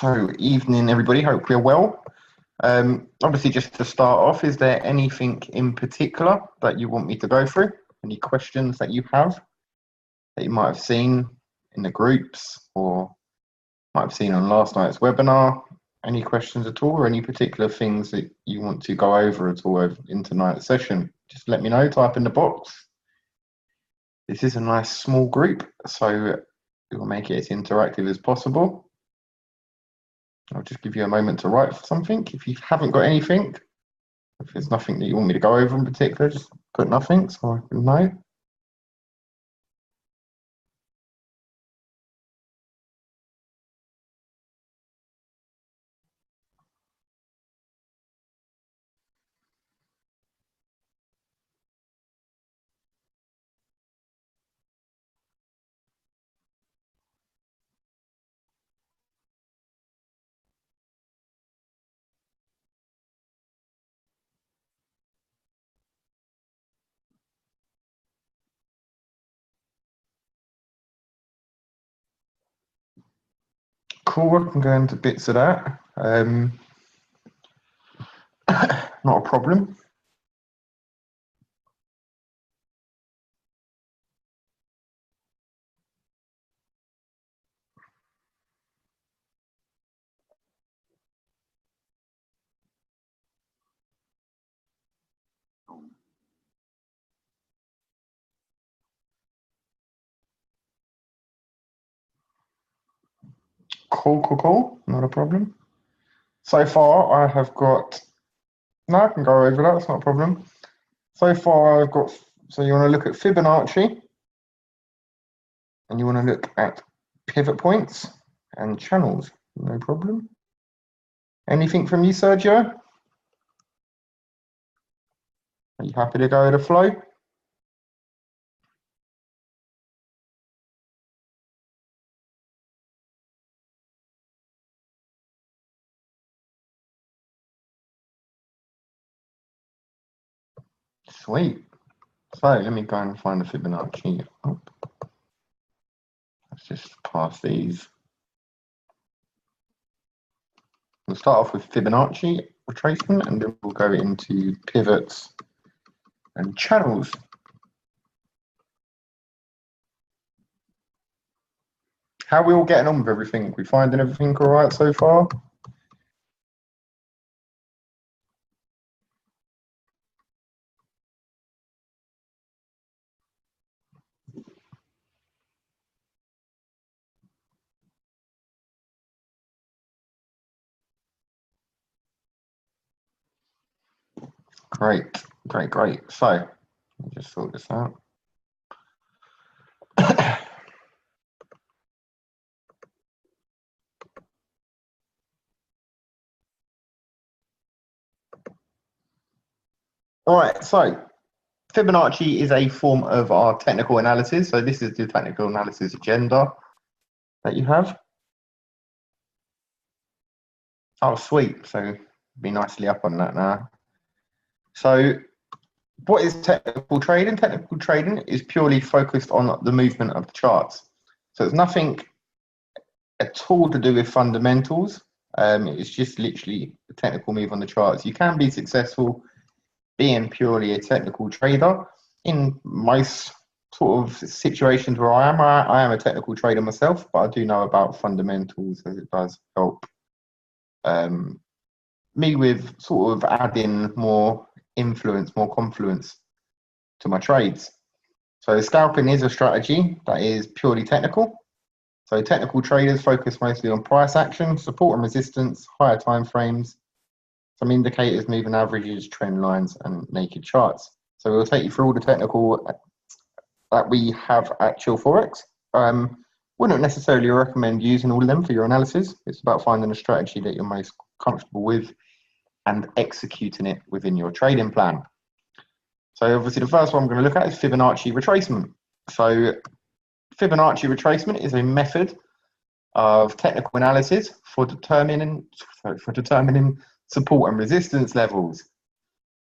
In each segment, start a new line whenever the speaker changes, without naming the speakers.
So, evening everybody, hope you're well. Obviously, just to start off, is there anything in particular that you want me to go through? Any questions that you have that you might have seen in the groups or might have seen on last night's webinar? Any questions at all, or any particular things that you want to go over at all in tonight's session? Just let me know, type in the box. This is a nice small group, so we'll make it as interactive as possible. I'll just give you a moment to write something. If you haven't got anything, if there's nothing that you want me to go over in particular, just put nothing so I can know. Cool, I can go into bits of that. Not a problem. Cool, not a problem. So far I have got, no, I can go over that, it's not a problem. So far I've got, so you want to look at Fibonacci, and you want to look at pivot points and channels, no problem. Anything from you, Sergio? Are you happy to go with the flow? Sweet. So let me go and find the Fibonacci. Oh. Let's just pass these. We'll start off with Fibonacci retracement, and then we'll go into pivots and channels. How are we all getting on with everything? We finding everything all right so far? Great. So, let me just sort this out. All right, so Fibonacci is a form of our technical analysis. So this is the technical analysis agenda that you have. Oh, sweet. So be nicely up on that now. So what is technical trading? Technical trading is purely focused on the movement of the charts. So it's nothing at all to do with fundamentals. It's just literally a technical move on the charts. You can be successful being purely a technical trader. In most sort of situations where I am a technical trader myself, but I do know about fundamentals, as it does help me with sort of adding more influence, more confluence to my trades. So scalping is a strategy that is purely technical. So technical traders focus mostly on price action, support and resistance, higher time frames, some indicators, moving averages, trend lines, and naked charts. So we'll take you through all the technical that we have at Chill Forex. Wouldn't necessarily recommend using all of them for your analysis. It's about finding a strategy that you're most comfortable with and executing it within your trading plan. So obviously the first one I'm going to look at is Fibonacci retracement. So Fibonacci retracement is a method of technical analysis for determining support and resistance levels.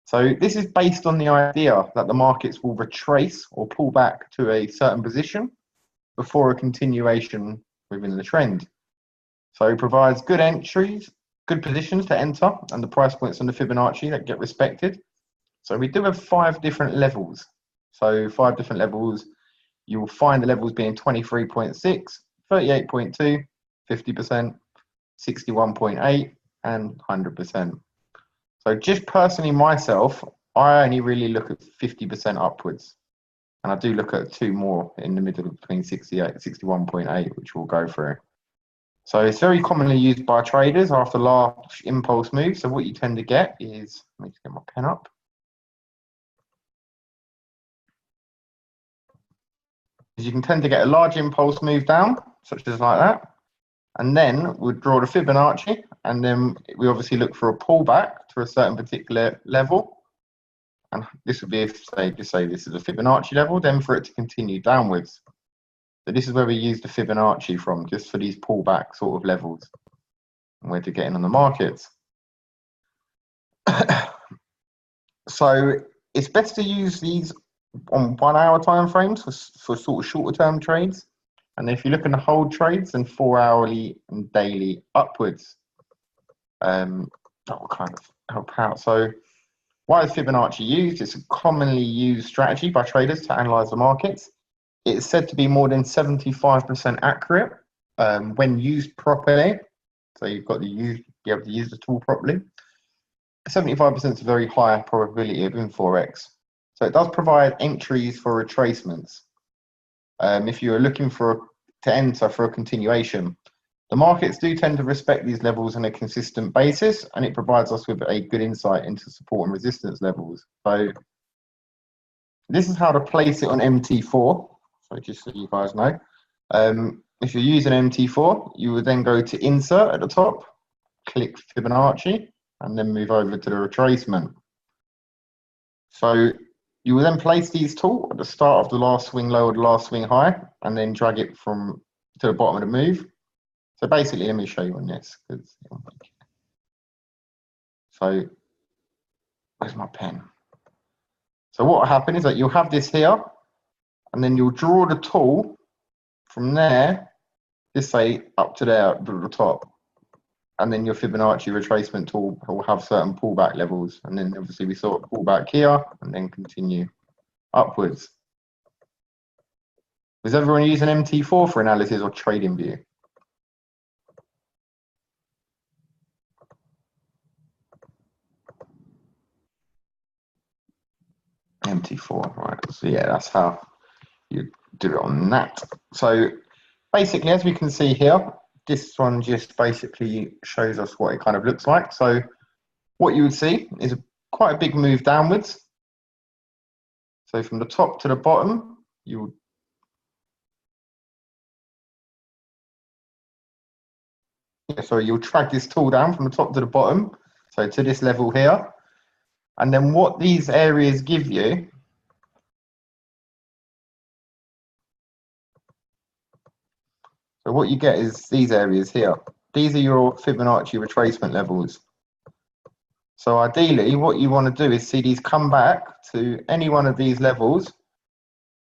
So this is based on the idea that the markets will retrace or pull back to a certain position before a continuation within the trend. So it provides good entries, good positions to enter, and the price points on the Fibonacci that get respected. So we do have 5 different levels. So 5 different levels. You'll find the levels being 23.6, 38.2, 50%, 61.8, and 100%. So just personally myself, I only really look at 50% upwards. And I do look at 2 more in the middle between 68 and 61.8, which we'll go through. So it's very commonly used by traders after large impulse moves. So what you tend to get is, let me just get my pen up. You can tend to get a large impulse move down, such as like that. And then we'll draw the Fibonacci, and then we obviously look for a pullback to a certain particular level. And this would be if, just say this is a Fibonacci level, then for it to continue downwards. So this is where we use the Fibonacci from, just for these pullback sort of levels and where to get in on the markets. So it's best to use these on 1 hour time frames for sort of shorter term trades. And if you look in the hold trades, then 4 hourly and daily upwards, that will kind of help out. So why is Fibonacci used? It's a commonly used strategy by traders to analyze the markets. It's said to be more than 75% accurate when used properly. So you've got to be able to use the tool properly. 75% is a very high probability in Forex. So it does provide entries for retracements. If you're looking to enter for a continuation, the markets do tend to respect these levels on a consistent basis, and it provides us with a good insight into support and resistance levels. So this is how to place it on MT4. So just so you guys know, if you're using MT4, you would then go to insert at the top, click Fibonacci, and then move over to the retracement. So you will then place these two at the start of the last swing low or the last swing high, and then drag it to the bottom of the move. So basically, let me show you on this. So where's my pen? So what will happen is that you'll have this here, and then you'll draw the tool from there, just say up to there, to the top. And then your Fibonacci retracement tool will have certain pullback levels. And then obviously we saw a pullback here and then continue upwards. Does everyone use an MT4 for analysis or trading view? MT4, right. So yeah, that's how you do it on that. So basically, as we can see here, this one just basically shows us what it kind of looks like. So what you would see is quite a big move downwards. So from the top to the bottom, you'll drag this tool down from the top to the bottom, so to this level here. And then what these areas give you, so what you get is these areas here. These are your Fibonacci retracement levels. So ideally, what you want to do is see these come back to any one of these levels.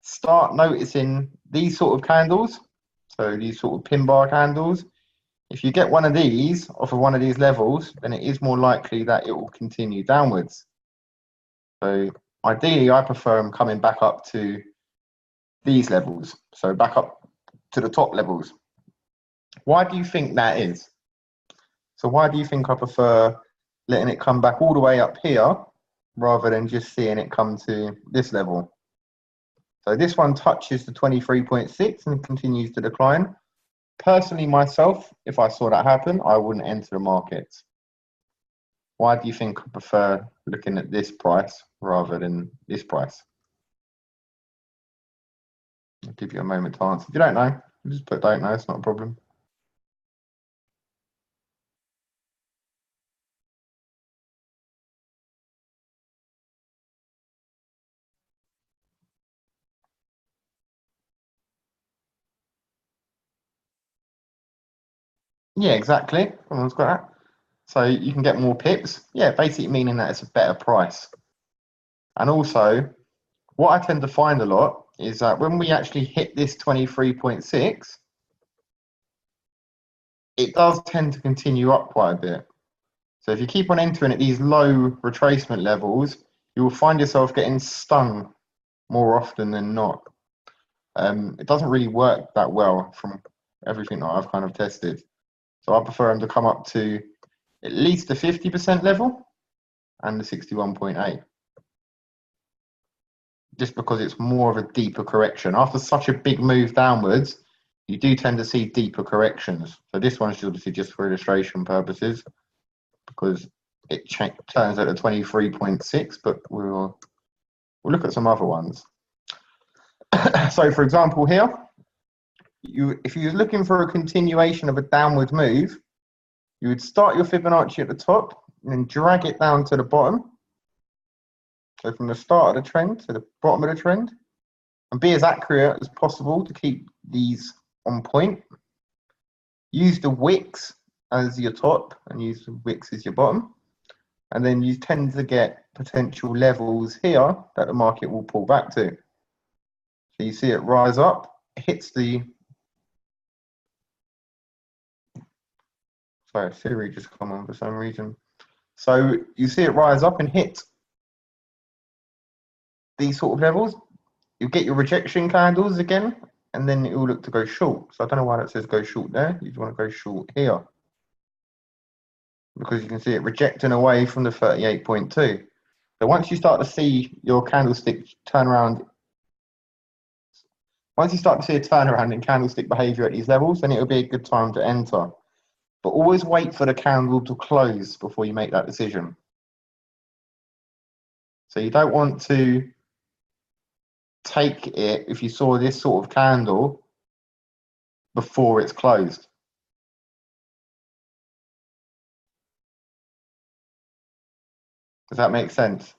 Start noticing these sort of candles, so these sort of pin bar candles. If you get one of these off of one of these levels, then it is more likely that it will continue downwards. So ideally, I prefer them coming back up to these levels, so back up to the top levels. Why do you think that is? So why do you think I prefer letting it come back all the way up here rather than just seeing it come to this level? So this one touches the 23.6 and continues to decline. Personally, myself, if I saw that happen, I wouldn't enter the market. Why do you think I prefer looking at this price rather than this price? I'll give you a moment to answer. If you don't know, just put don't know, it's not a problem. Yeah, exactly. Everyone's got that. So you can get more pips. Yeah, basically meaning that it's a better price. And also, what I tend to find a lot is that when we actually hit this 23.6, it does tend to continue up quite a bit. So if you keep on entering at these low retracement levels, you will find yourself getting stung more often than not. It doesn't really work that well from everything that I've kind of tested. So I prefer them to come up to at least the 50% level and the 61.8. Just because it's more of a deeper correction. After such a big move downwards, you do tend to see deeper corrections. So this one's obviously just for illustration purposes, because it turns out to 23.6, but we'll look at some other ones. So for example here, if you're looking for a continuation of a downward move, you would start your Fibonacci at the top and then drag it down to the bottom. So from the start of the trend to the bottom of the trend, and be as accurate as possible to keep these on point. Use the wicks as your top and use the wicks as your bottom. And then you tend to get potential levels here that the market will pull back to. So you see it rise up, hits the... Sorry, Siri just come on for some reason. So you see it rise up and hit these sort of levels. You get your rejection candles again, and then it will look to go short. So I don't know why that says go short there. You want to go short here, because you can see it rejecting away from the 38.2. So once you start to see your candlestick turn around, once you start to see a turnaround in candlestick behavior at these levels, then it'll be a good time to enter. But always wait for the candle to close before you make that decision. So you don't want to take it if you saw this sort of candle before it's closed. Does that make sense?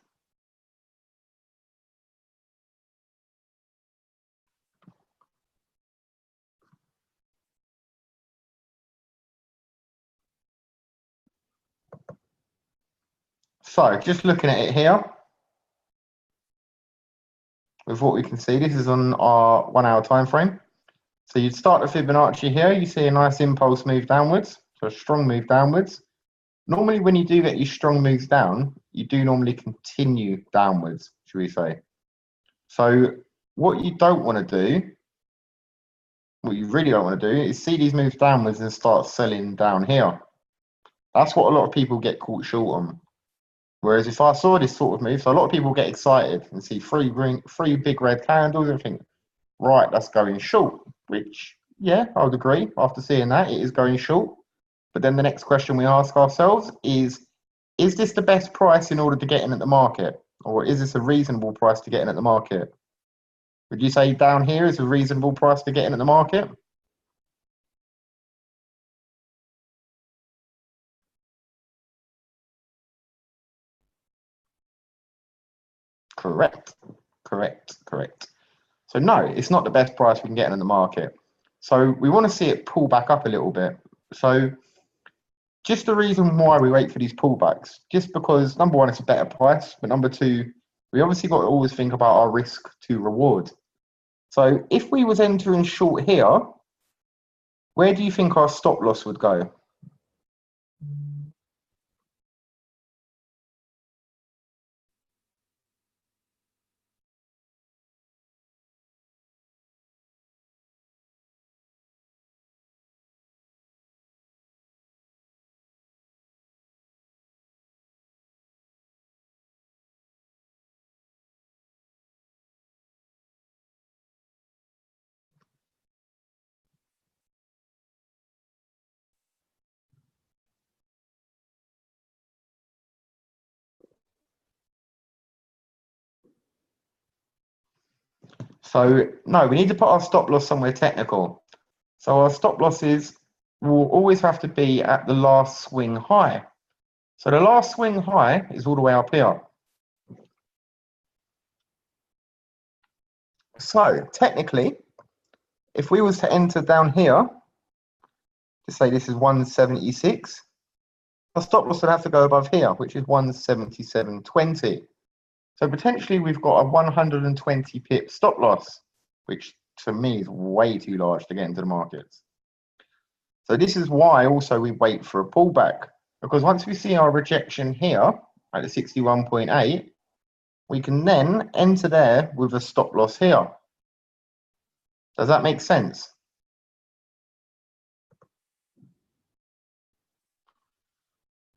So just looking at it here, with what we can see, this is on our 1 hour time frame. So you'd start the Fibonacci here, you see a nice impulse move downwards, so a strong move downwards. Normally when you do get these strong moves down, you do normally continue downwards, should we say. So what you don't want to do, what you really don't want to do, is see these moves downwards and start selling down here. That's what a lot of people get caught short on. Whereas if I saw this sort of move, so a lot of people get excited and see three big red candles and think, right, that's going short, which, yeah, I would agree. After seeing that, it is going short. But then the next question we ask ourselves is this the best price in order to get in at the market? Or is this a reasonable price to get in at the market? Would you say down here is a reasonable price to get in at the market? Correct, correct, correct. So no, it's not the best price we can get in the market. So we want to see it pull back up a little bit. So just the reason why we wait for these pullbacks, just because number one, it's a better price, but number two, we obviously got to always think about our risk to reward. So if we was entering short here, where do you think our stop loss would go? So no, we need to put our stop loss somewhere technical. So our stop losses will always have to be at the last swing high. So the last swing high is all the way up here. So technically, if we was to enter down here, to say this is 176, our stop loss would have to go above here, which is 177.20. So potentially we've got a 120 pip stop loss, which to me is way too large to get into the markets. So this is why also we wait for a pullback, because once we see our rejection here at the 61.8, we can then enter there with a stop loss here. Does that make sense?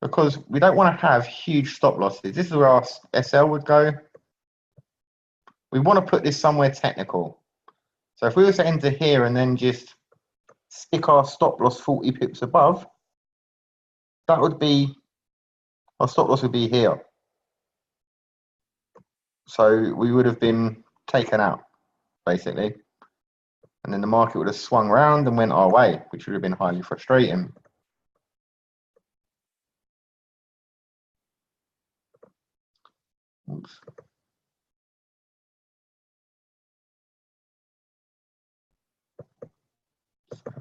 Because we don't want to have huge stop losses. This is where our SL would go. We want to put this somewhere technical. So if we were to enter here and then just stick our stop loss 40 pips above, that would be, our stop loss would be here. So we would have been taken out, basically. And then the market would have swung around and went our way, which would have been highly frustrating. Oops.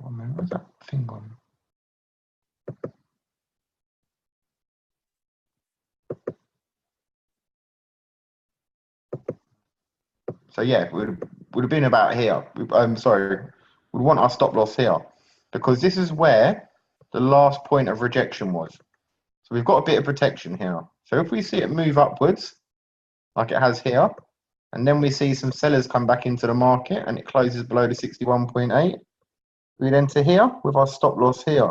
Where's that thing gone? So yeah, would have been about here. I'm sorry, we'd want our stop loss here, because this is where the last point of rejection was. So we've got a bit of protection here. So if we see it move upwards, like it has here, and then we see some sellers come back into the market and it closes below the 61.8, we'd enter here with our stop loss here.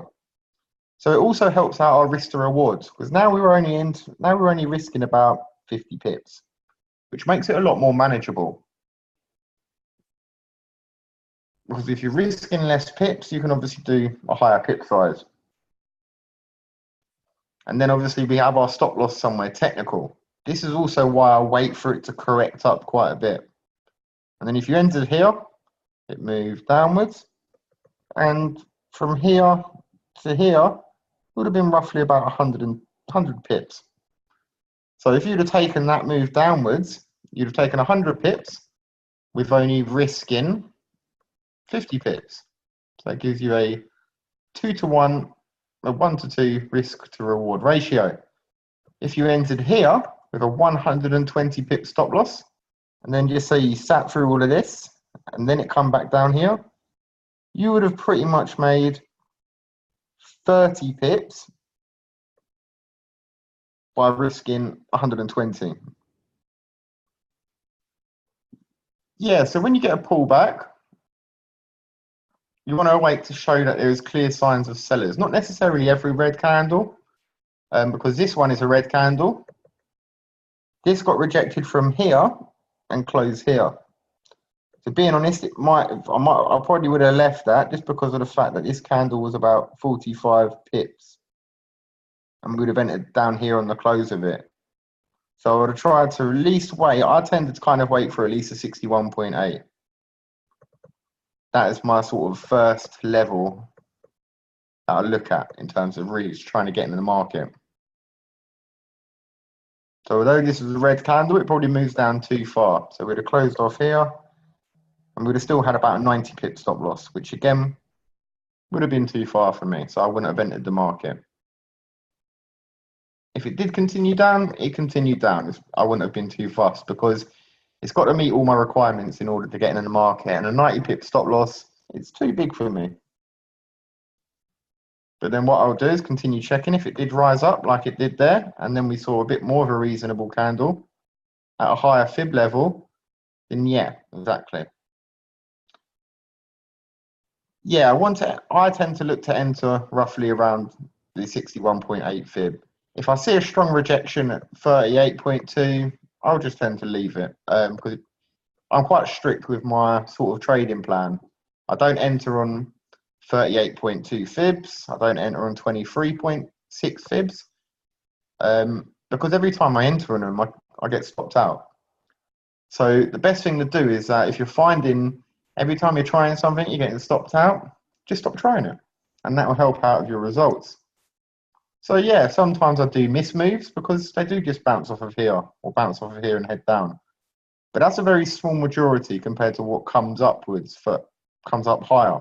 So it also helps out our risk to rewards, because now we're only risking about 50 pips, which makes it a lot more manageable. Because if you're risking less pips, you can obviously do a higher pip size. And then obviously we have our stop loss somewhere technical. This is also why I wait for it to correct up quite a bit. And then if you entered here, it moved downwards. And from here to here, would have been roughly about 100 pips. So if you'd have taken that move downwards, you'd have taken 100 pips with only risking 50 pips. So that gives you a 2-to-1, a 1-to-2 risk to reward ratio. If you entered here with a 120 pip stop loss, and then just say you sat through all of this, and then it come back down here, you would have pretty much made 30 pips by risking 120. Yeah, so when you get a pullback, you want to wait to show that there is clear signs of sellers. Not necessarily every red candle, because this one is a red candle. This got rejected from here and closed here. So being honest, I probably would have left that just because of the fact that this candle was about 45 pips, and we would have entered down here on the close of it. So I would have tried to at least wait. I tended to kind of wait for at least a 61.8. That is my sort of first level that I look at in terms of really trying to get into the market. So although this is a red candle, it probably moves down too far. So we'd have closed off here, and we'd have still had about a 90 pip stop loss, which again would have been too far for me. So I wouldn't have entered the market. If it did continue down, it continued down. I wouldn't have been too fussed, because it's got to meet all my requirements in order to get in the market. And a 90 pip stop loss, it's too big for me. But then what I'll do is continue checking. If it did rise up like it did there, and then we saw a bit more of a reasonable candle at a higher fib level, then yeah, exactly. Yeah, I tend to look to enter roughly around the 61.8 fib. If I see a strong rejection at 38.2, I'll just tend to leave it, because I'm quite strict with my sort of trading plan. I don't enter on 38.2 fibs. I don't enter on 23.6 fibs, because every time I enter on them, I get stopped out. So the best thing to do is that if you're finding every time you're trying something, you're getting stopped out, just stop trying it, and that will help out with your results. So yeah, sometimes I do miss moves because they do just bounce off of here or bounce off of here and head down. But that's a very small majority compared to what comes upwards, comes up higher.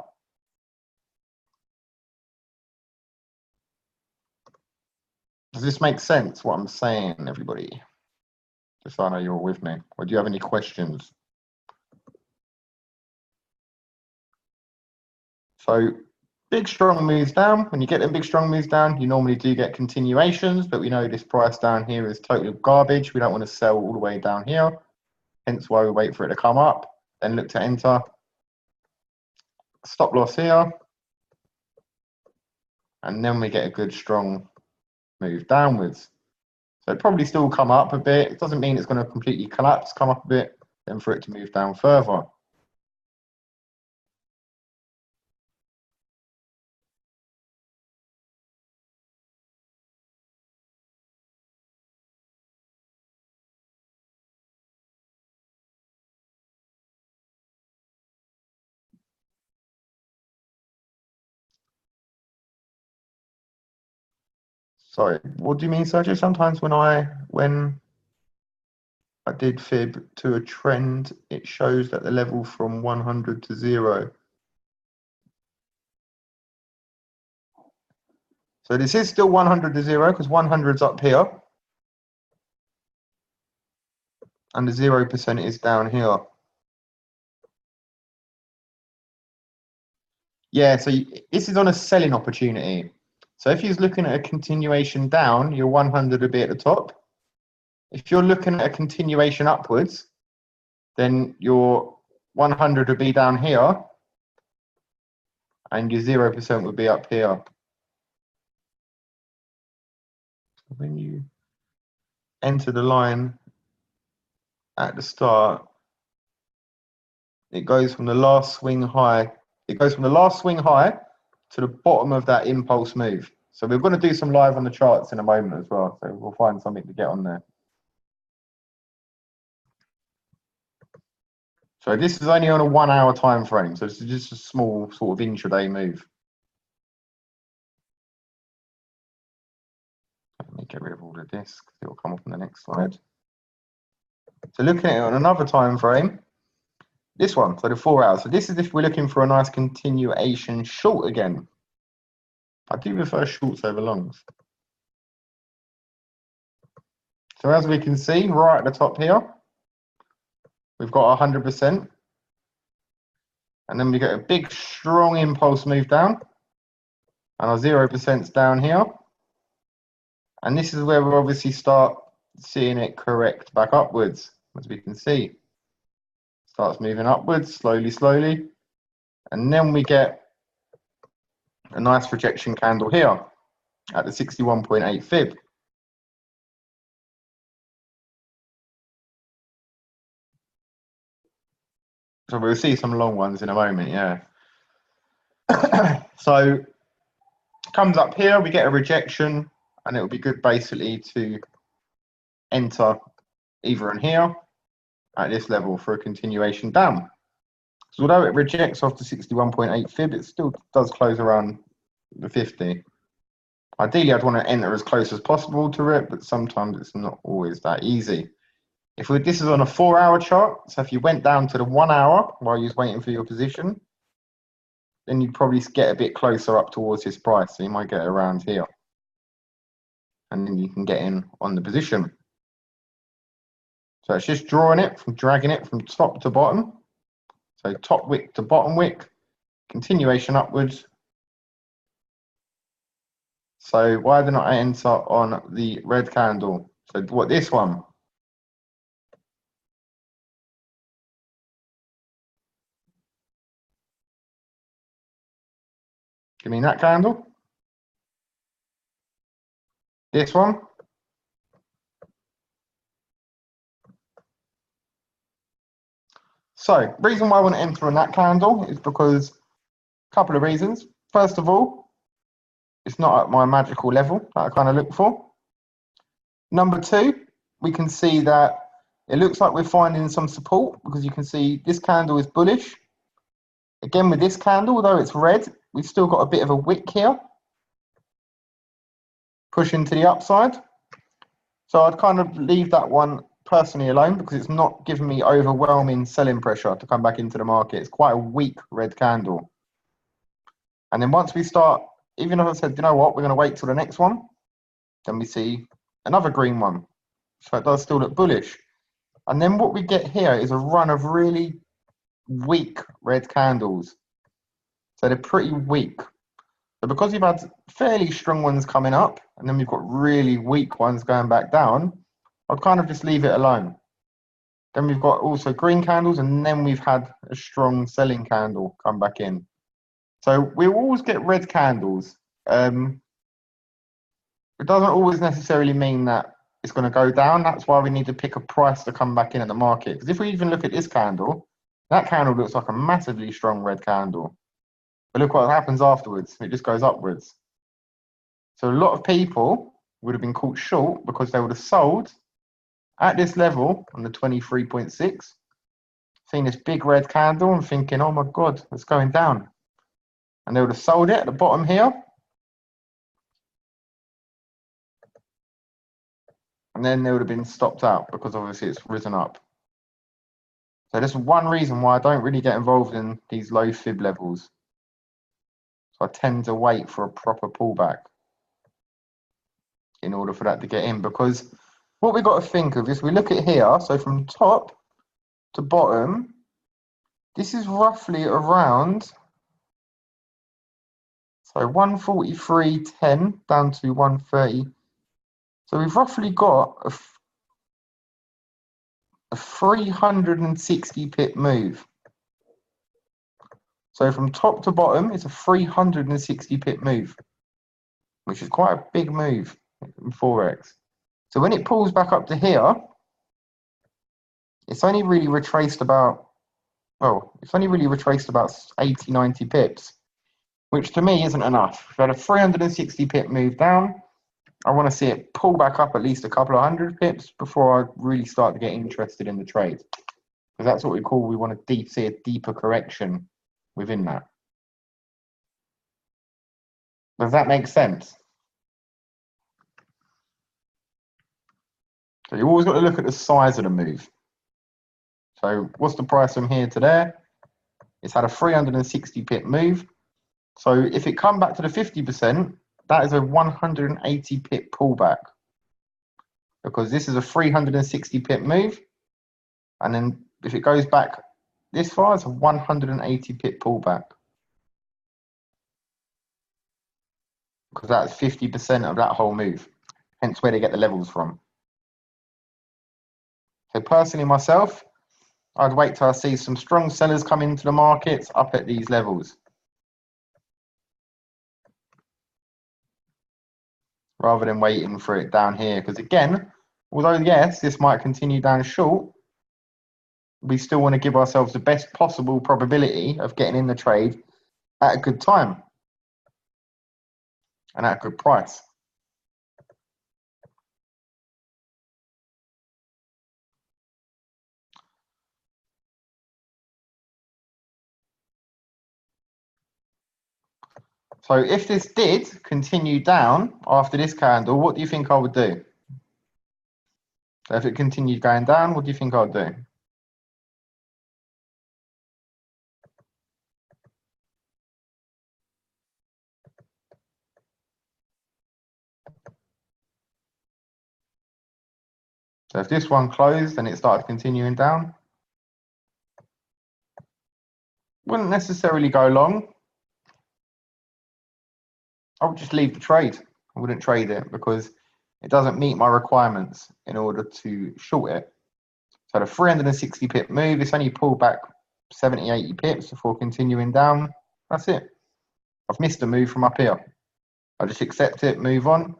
Does this make sense, what I'm saying, everybody? Just so I know you're all with me. Or do you have any questions? So Big strong moves down. When you get them big strong moves down, you normally do get continuations, but we know this price down here is totally garbage. We don't want to sell all the way down here. Hence why we wait for it to come up, then look to enter. Stop loss here. And then we get a good strong move downwards. So it probably still come up a bit. It doesn't mean it's going to completely collapse, come up a bit, then for it to move down further. Sorry, what do you mean, Sergio? Sometimes when I did fib to a trend, it shows that the level from 100 to 0. So this is still 100 to 0 because 100's up here. And the 0% is down here. Yeah, so this is on a selling opportunity. So if you're looking at a continuation down, your 100 will be at the top. If you're looking at a continuation upwards, then your 100 will be down here and your 0% would be up here. So when you enter the line at the start, it goes from the last swing high. It goes from the last swing high to the bottom of that impulse move. So we're going to do some live on the charts in a moment as well. So we'll find something to get on there. So this is only on a 1 hour time frame. So it's just a small sort of intraday move. Let me get rid of all of this because it will come up on the next slide. So looking at it on another time frame, this one, so the 4 hours. So this is if we're looking for a nice continuation short again. I do prefer shorts over longs. So as we can see, right at the top here, we've got 100%. And then we get a big, strong impulse move down. And our 0%'s down here. And this is where we'll obviously start seeing it correct back upwards, as we can see. Starts moving upwards, slowly, slowly. And then we get a nice rejection candle here at the 61.8 fib. So we'll see some long ones in a moment, yeah. So comes up here, we get a rejection, and it will be good basically to enter either in here at this level for a continuation down. So although it rejects off the 61.8 fib, it still does close around the 50. Ideally, I'd want to enter as close as possible to it, but sometimes it's not always that easy. This is on a 4 hour chart, so if you went down to the 1 hour while you was waiting for your position, then you'd probably get a bit closer up towards this price. So you might get around here. And then you can get in on the position. So it's just drawing it, dragging it from top to bottom. So top wick to bottom wick, continuation upwards. So why did I enter on the red candle? So what, this one? You mean that candle? This one? So, reason why I want to enter on that candle is because a couple of reasons. First of all, it's not at my magical level that I kind of look for. Number two, we can see that it looks like we're finding some support because you can see this candle is bullish. Again, with this candle, although it's red, we've still got a bit of a wick here. Pushing to the upside. So I'd kind of leave that one personally alone because it's not giving me overwhelming selling pressure to come back into the market. It's quite a weak red candle. And then once we start, even if I said, you know what, we're going to wait till the next one, then we see another green one. So it does still look bullish. And then what we get here is a run of really weak red candles. So they're pretty weak. So because we've had fairly strong ones coming up, and then we've got really weak ones going back down, I'd kind of just leave it alone. Then we've got also green candles, and then we've had a strong selling candle come back in. So we always get red candles. It doesn't always necessarily mean that it's going to go down. That's why we need to pick a price to come back in at the market. Because if we even look at this candle, that candle looks like a massively strong red candle. But look what happens afterwards. It just goes upwards. So a lot of people would have been caught short because they would have sold at this level on the 23.6, seen this big red candle and thinking, oh my God, it's going down. And they would have sold it at the bottom here. And then they would have been stopped out because obviously it's risen up. So that's one reason why I don't really get involved in these low fib levels. So I tend to wait for a proper pullback in order for that to get in, because what we've got to think of is we look at here, so from top to bottom, this is roughly around, so 143.10 down to 130. So we've roughly got a 360 pip move. So from top to bottom, it's a 360 pip move, which is quite a big move in Forex. So when it pulls back up to here, it's only really retraced about, well, it's only really retraced about 80, 90 pips, which to me isn't enough. We've had a 360 pip move down. I want to see it pull back up at least a couple of hundred pips before I really start to get interested in the trade. Because that's what we call, we want to see a deeper correction within that. Does that make sense? So you always got to look at the size of the move. So what's the price from here to there? It's had a 360 pip move. So if it come back to the 50%, that is a 180 pip pullback, because this is a 360 pip move. And then if it goes back this far, it's a 180 pip pullback, because that's 50% of that whole move, hence where they get the levels from. So personally myself, I'd wait till I see some strong sellers come into the markets up at these levels, rather than waiting for it down here. Because again, although yes, this might continue down short, we still want to give ourselves the best possible probability of getting in the trade at a good time and at a good price. So if this did continue down after this candle, what do you think I would do? So if it continued going down, what do you think I would do? So if this one closed and it started continuing down, wouldn't necessarily go long. I would just leave the trade. I wouldn't trade it because it doesn't meet my requirements in order to short it. So the 360 pip move, it's only pulled back 70, 80 pips before continuing down. That's it. I've missed a move from up here. I just accept it, move on.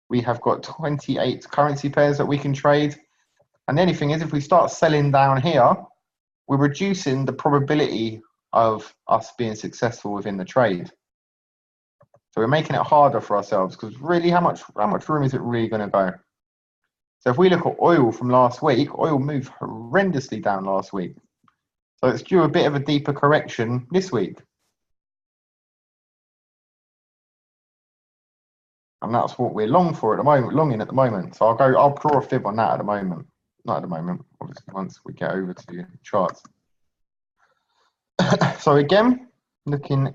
We have got 28 currency pairs that we can trade. And the only thing is, if we start selling down here, we're reducing the probability of us being successful within the trade. So we're making it harder for ourselves, because really, how much room is it really going to go? So if we look at oil from last week, oil moved horrendously down last week. So it's due a bit of a deeper correction this week. And that's what we're long in at the moment. So I'll draw a fib on that at the moment. Not at the moment, obviously, once we get over to charts. So again, looking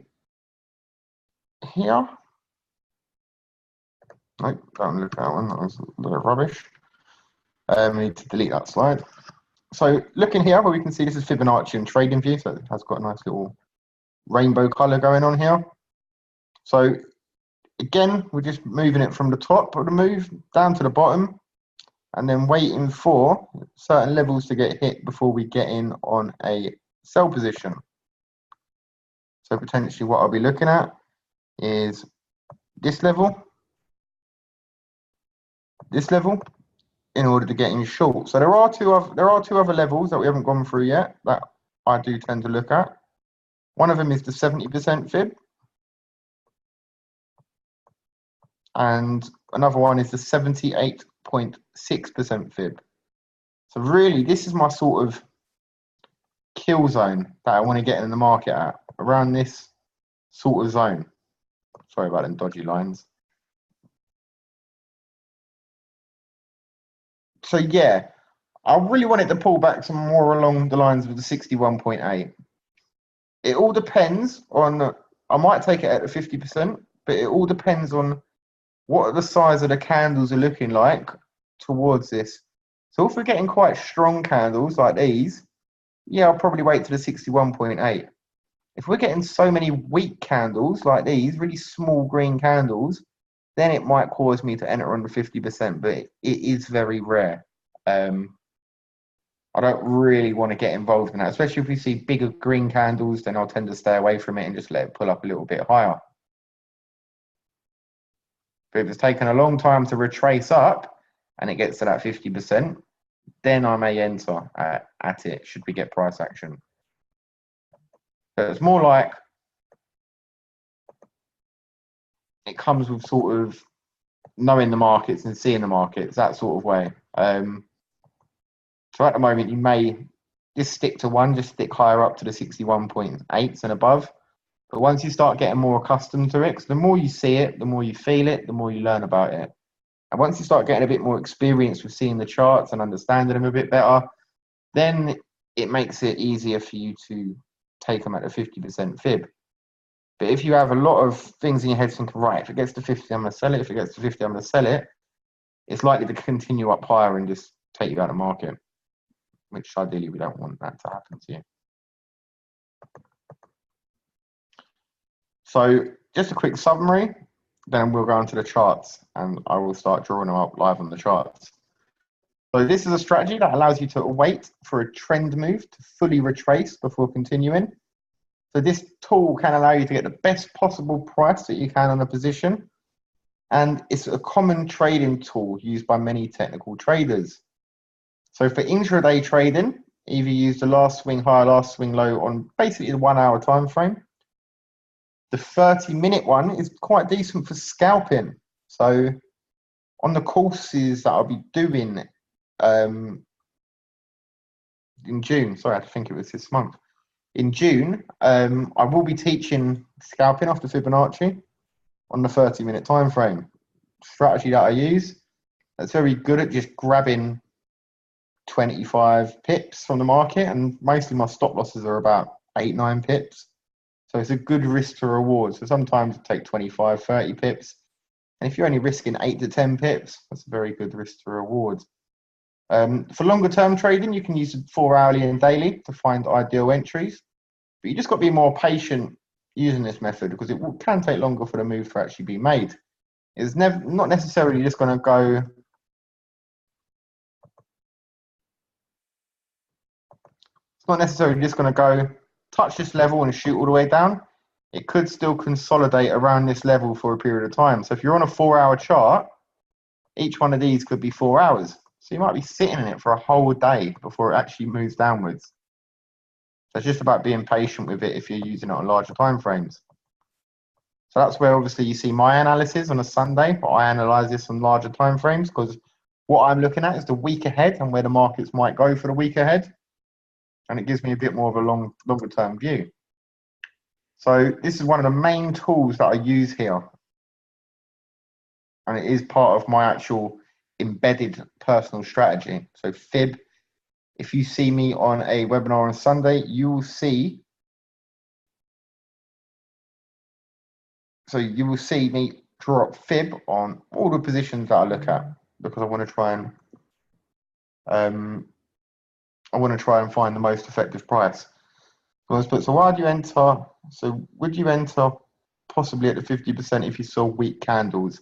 here. Nope, don't look at that one. That was a bit of rubbish. We need to delete that slide. So looking here, where we can see this is Fibonacci and trading view. So it has got a nice little rainbow color going on here. So again, we're just moving it from the top of the move down to the bottom, and then waiting for certain levels to get hit before we get in on a sell position. So potentially what I'll be looking at is this level, in order to get in short. So there are two other levels that we haven't gone through yet that I do tend to look at. One of them is the 70% fib, and another one is the 78.6% fib. So really, this is my sort of kill zone that I want to get in the market at, around this sort of zone. Sorry about them dodgy lines. So yeah, I really want it to pull back some more along the lines of the 61.8. It all depends on, I might take it at the 50%, but it all depends on what the size of the candles are looking like towards this. So if we're getting quite strong candles like these, yeah, I'll probably wait to the 61.8. If we're getting so many weak candles like these, really small green candles, then it might cause me to enter on the 50%, but it is very rare. I don't really want to get involved in that, especially if we see bigger green candles, then I'll tend to stay away from it and just let it pull up a little bit higher. But if it's taken a long time to retrace up and it gets to that 50%, then I may enter at it, should we get price action. But it's more like it comes with sort of knowing the markets and seeing the markets, that sort of way. So at the moment, you may just stick to one, just stick higher up to the 61.8s and above. But once you start getting more accustomed to it, because the more you see it, the more you feel it, the more you learn about it. And once you start getting a bit more experience with seeing the charts and understanding them a bit better, then it makes it easier for you to take them at a 50% fib. But if you have a lot of things in your head thinking, right, if it gets to 50, I'm going to sell it. If it gets to 50, I'm going to sell it. It's likely to continue up higher and just take you out of the market, which ideally we don't want that to happen to you. So just a quick summary, then we'll go on to the charts and I will start drawing them up live on the charts. So this is a strategy that allows you to wait for a trend move to fully retrace before continuing. So this tool can allow you to get the best possible price that you can on a position. And it's a common trading tool used by many technical traders. So for intraday trading, either use the last swing high, last swing low on basically the 1 hour time frame. The 30-minute one is quite decent for scalping. So on the courses that I'll be doing in June, sorry, I think it was this month. In June, I will be teaching scalping off the Fibonacci on the 30-minute time frame. Strategy that I use, that's very good at just grabbing 25 pips from the market, and mostly my stop losses are about 8-9 pips. So it's a good risk to reward. So sometimes it take 25, 30 pips. And if you're only risking 8 to 10 pips, that's a very good risk to reward. For longer term trading, you can use 4 hourly and daily to find ideal entries. But you just got to be more patient using this method because it can take longer for the move to actually be made. It's not necessarily just going to go. It's not necessarily just going to go touch this level and shoot all the way down. It could still consolidate around this level for a period of time. So if you're on a 4-hour chart, each one of these could be 4 hours. So you might be sitting in it for a whole day before it actually moves downwards. So it's just about being patient with it if you're using it on larger time frames. So that's where obviously you see my analysis on a Sunday, but I analyze this on larger time frames because what I'm looking at is the week ahead and where the markets might go for the week ahead. And it gives me a bit more of a longer term view. So this is one of the main tools that I use here. And it is part of my actual embedded personal strategy. So fib, if you see me on a webinar on Sunday, you will see. So you will see me draw up fib on all the positions that I look at because I want to try and find the most effective price. So why do you enter? So would you enter possibly at the 50% if you saw weak candles.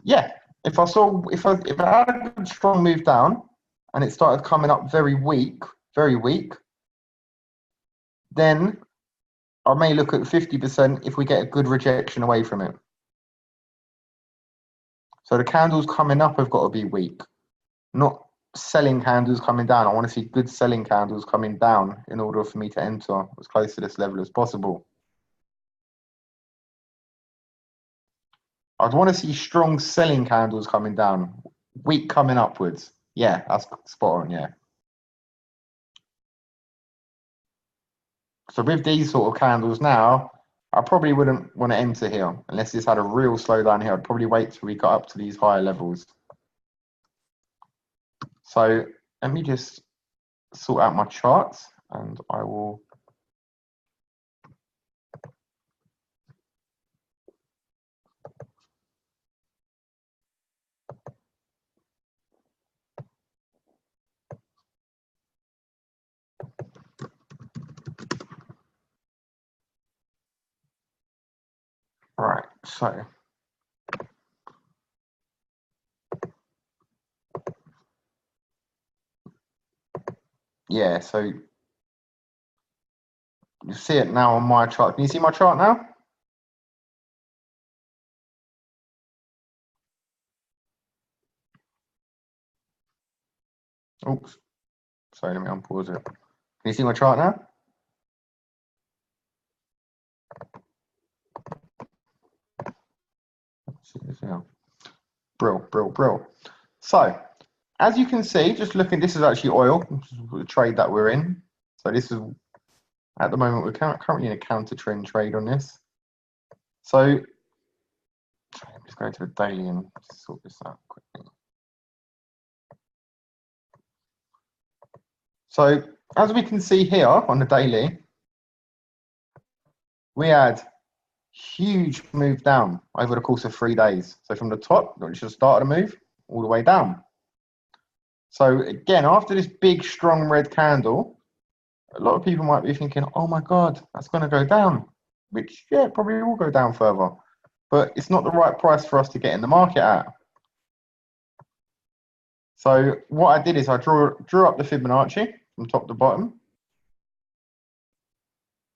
Yeah, if I had a good strong move down and it started coming up very weak, then I may look at 50% if we get a good rejection away from it. So the candles coming up have got to be weak, not selling candles coming down. I want to see good selling candles coming down in order for me to enter as close to this level as possible. I'd want to see strong selling candles coming down, weak coming upwards. Yeah, that's spot on, yeah. So with these sort of candles now, I probably wouldn't want to enter here unless this had a real slowdown here. I'd probably wait till we got up to these higher levels. So let me just sort out my charts and I will. Right, so yeah, so you see it now on my chart. Can you see my chart now? Oops, sorry, let me unpause it. Can you see my chart now? Brill. So, as you can see, just looking, this is actually oil, which is the trade that we're in. So this is, at the moment, we're currently in a counter trend trade on this. So, I'm just going to the daily and sort this out quickly. So, as we can see here on the daily, we had huge move down over the course of 3 days. So from the top, which should start a move, all the way down. So again, after this big, strong red candle, a lot of people might be thinking, oh my God, that's going to go down, which, yeah, probably will go down further. But it's not the right price for us to get in the market at. So what I did is I drew up the Fibonacci from top to bottom.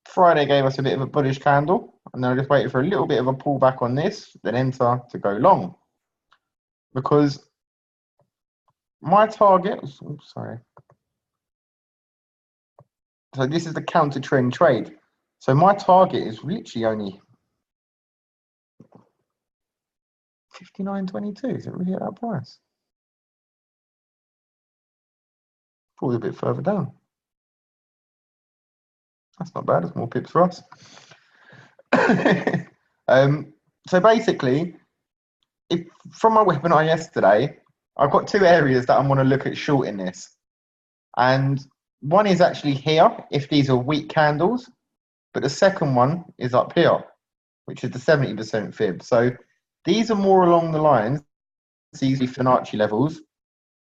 Friday gave us a bit of a bullish candle, and then I just waited for a little bit of a pullback on this, then enter to go long. Because my target, oops, sorry. So this is the counter trend trade. So my target is literally only 59.22. Is it really at that price? Probably a bit further down. That's not bad. There's more pips for us. So basically, from my webinar yesterday, I've got two areas that I want to look at shorting this. And one is actually here, if these are weak candles, but the second one is up here, which is the 70% fib. So these are more along the lines, these Fibonacci levels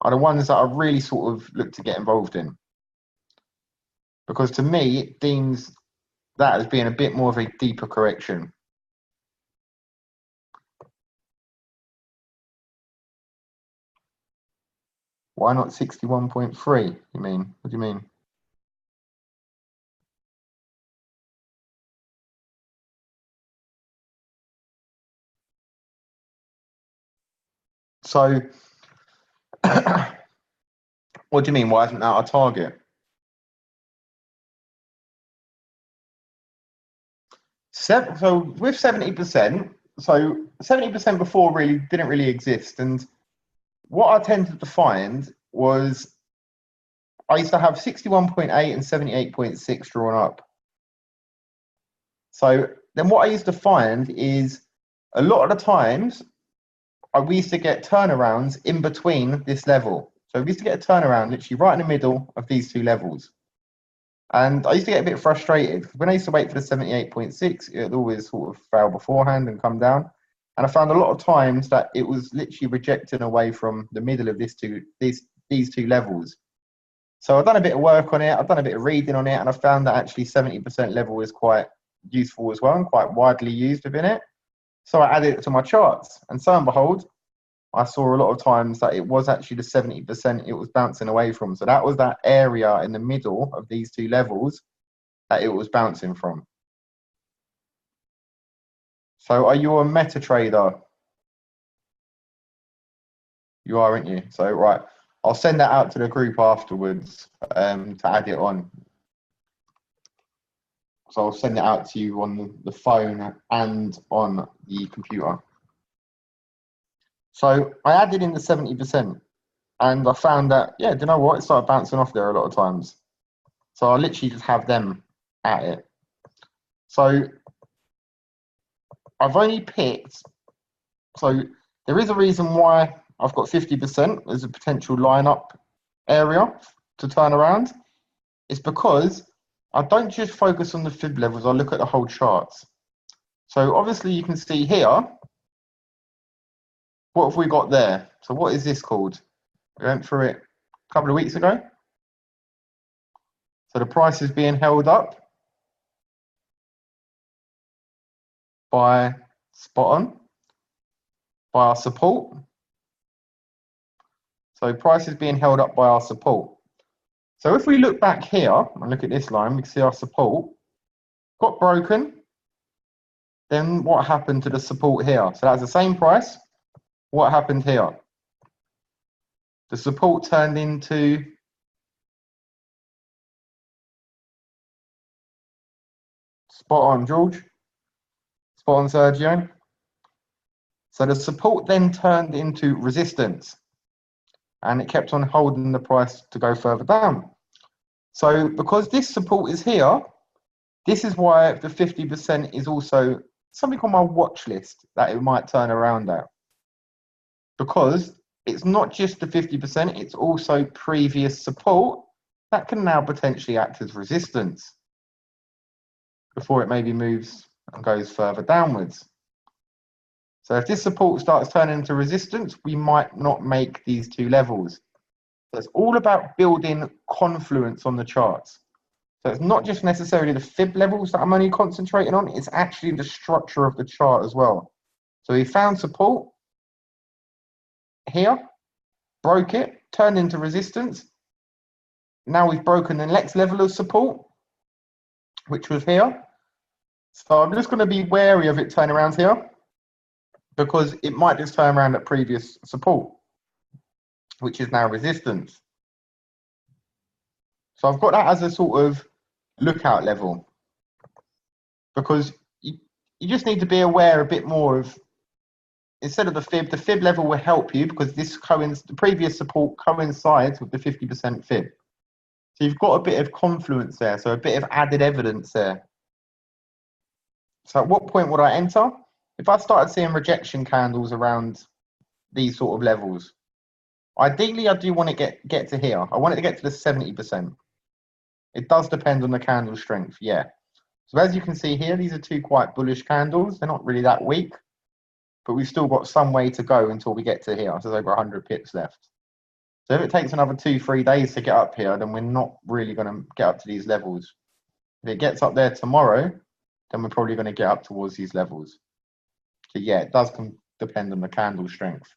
are the ones that I really sort of look to get involved in. Because to me, it deems that as being a bit more of a deeper correction. Why not 61.3? You mean? What do you mean? So, what do you mean? Why isn't that our target? So with 70%, so 70% before really didn't really exist. And what I tended to find was I used to have 61.8 and 78.6 drawn up. So then what I used to find is a lot of the times we used to get turnarounds in between this level. So we used to get a turnaround literally right in the middle of these two levels. And I used to get a bit frustrated because when I used to wait for the 78.6, it would always sort of fail beforehand and come down. And I found a lot of times that it was literally rejecting away from the middle of these two levels. So I've done a bit of work on it, I've done a bit of reading on it, and I found that actually 70% level is quite useful as well and quite widely used within it. So I added it to my charts, and so and behold, I saw a lot of times that it was actually the 70% it was bouncing away from. So that was that area in the middle of these two levels that it was bouncing from. So are you a meta trader? You are, aren't you? So right, I'll send that out to the group afterwards to add it on. So I'll send it out to you on the phone and on the computer. So I added in the 70%, and I found that, yeah, do you know what? It started bouncing off there a lot of times. So I literally just have them at it. So I've only picked, so there is a reason why I've got 50% as a potential lineup area to turn around. It's because I don't just focus on the fib levels, I look at the whole charts. So obviously you can see here, what have we got there? So what is this called? We went through it a couple of weeks ago. So the price is being held up by spot on, by our support. So price is being held up by our support. So if we look back here and look at this line, we can see our support got broken. Then what happened to the support here? So that's the same price. What happened here? The support turned into spot on, George. Spot on, Sergio. So the support then turned into resistance, and it kept on holding the price to go further down. So because this support is here, this is why the 50% is also something on my watch list that it might turn around at. Because it's not just the 50%, it's also previous support that can now potentially act as resistance before it maybe moves and goes further downwards. So if this support starts turning into resistance, we might not make these two levels. So it's all about building confluence on the charts. So it's not just necessarily the fib levels that I'm only concentrating on, it's actually the structure of the chart as well. So we found support here, broke it, turned into resistance. Now we've broken the next level of support, which was here. So I'm just going to be wary of it turning around here, because it might just turn around at previous support, which is now resistance. So I've got that as a sort of lookout level, because you just need to be aware a bit more of, instead of the fib level will help you because the previous support coincides with the 50% fib. So you've got a bit of confluence there, so a bit of added evidence there. So at what point would I enter? If I started seeing rejection candles around these sort of levels, ideally I do want to get to here. I want it to get to the 70%. It does depend on the candle strength, yeah. So as you can see here, these are two quite bullish candles. They're not really that weak, but we've still got some way to go until we get to here. So there's over 100 pips left. So if it takes another 2-3 days to get up here, then we're not really going to get up to these levels. If it gets up there tomorrow, then we're probably going to get up towards these levels. So yeah, it does depend on the candle strength.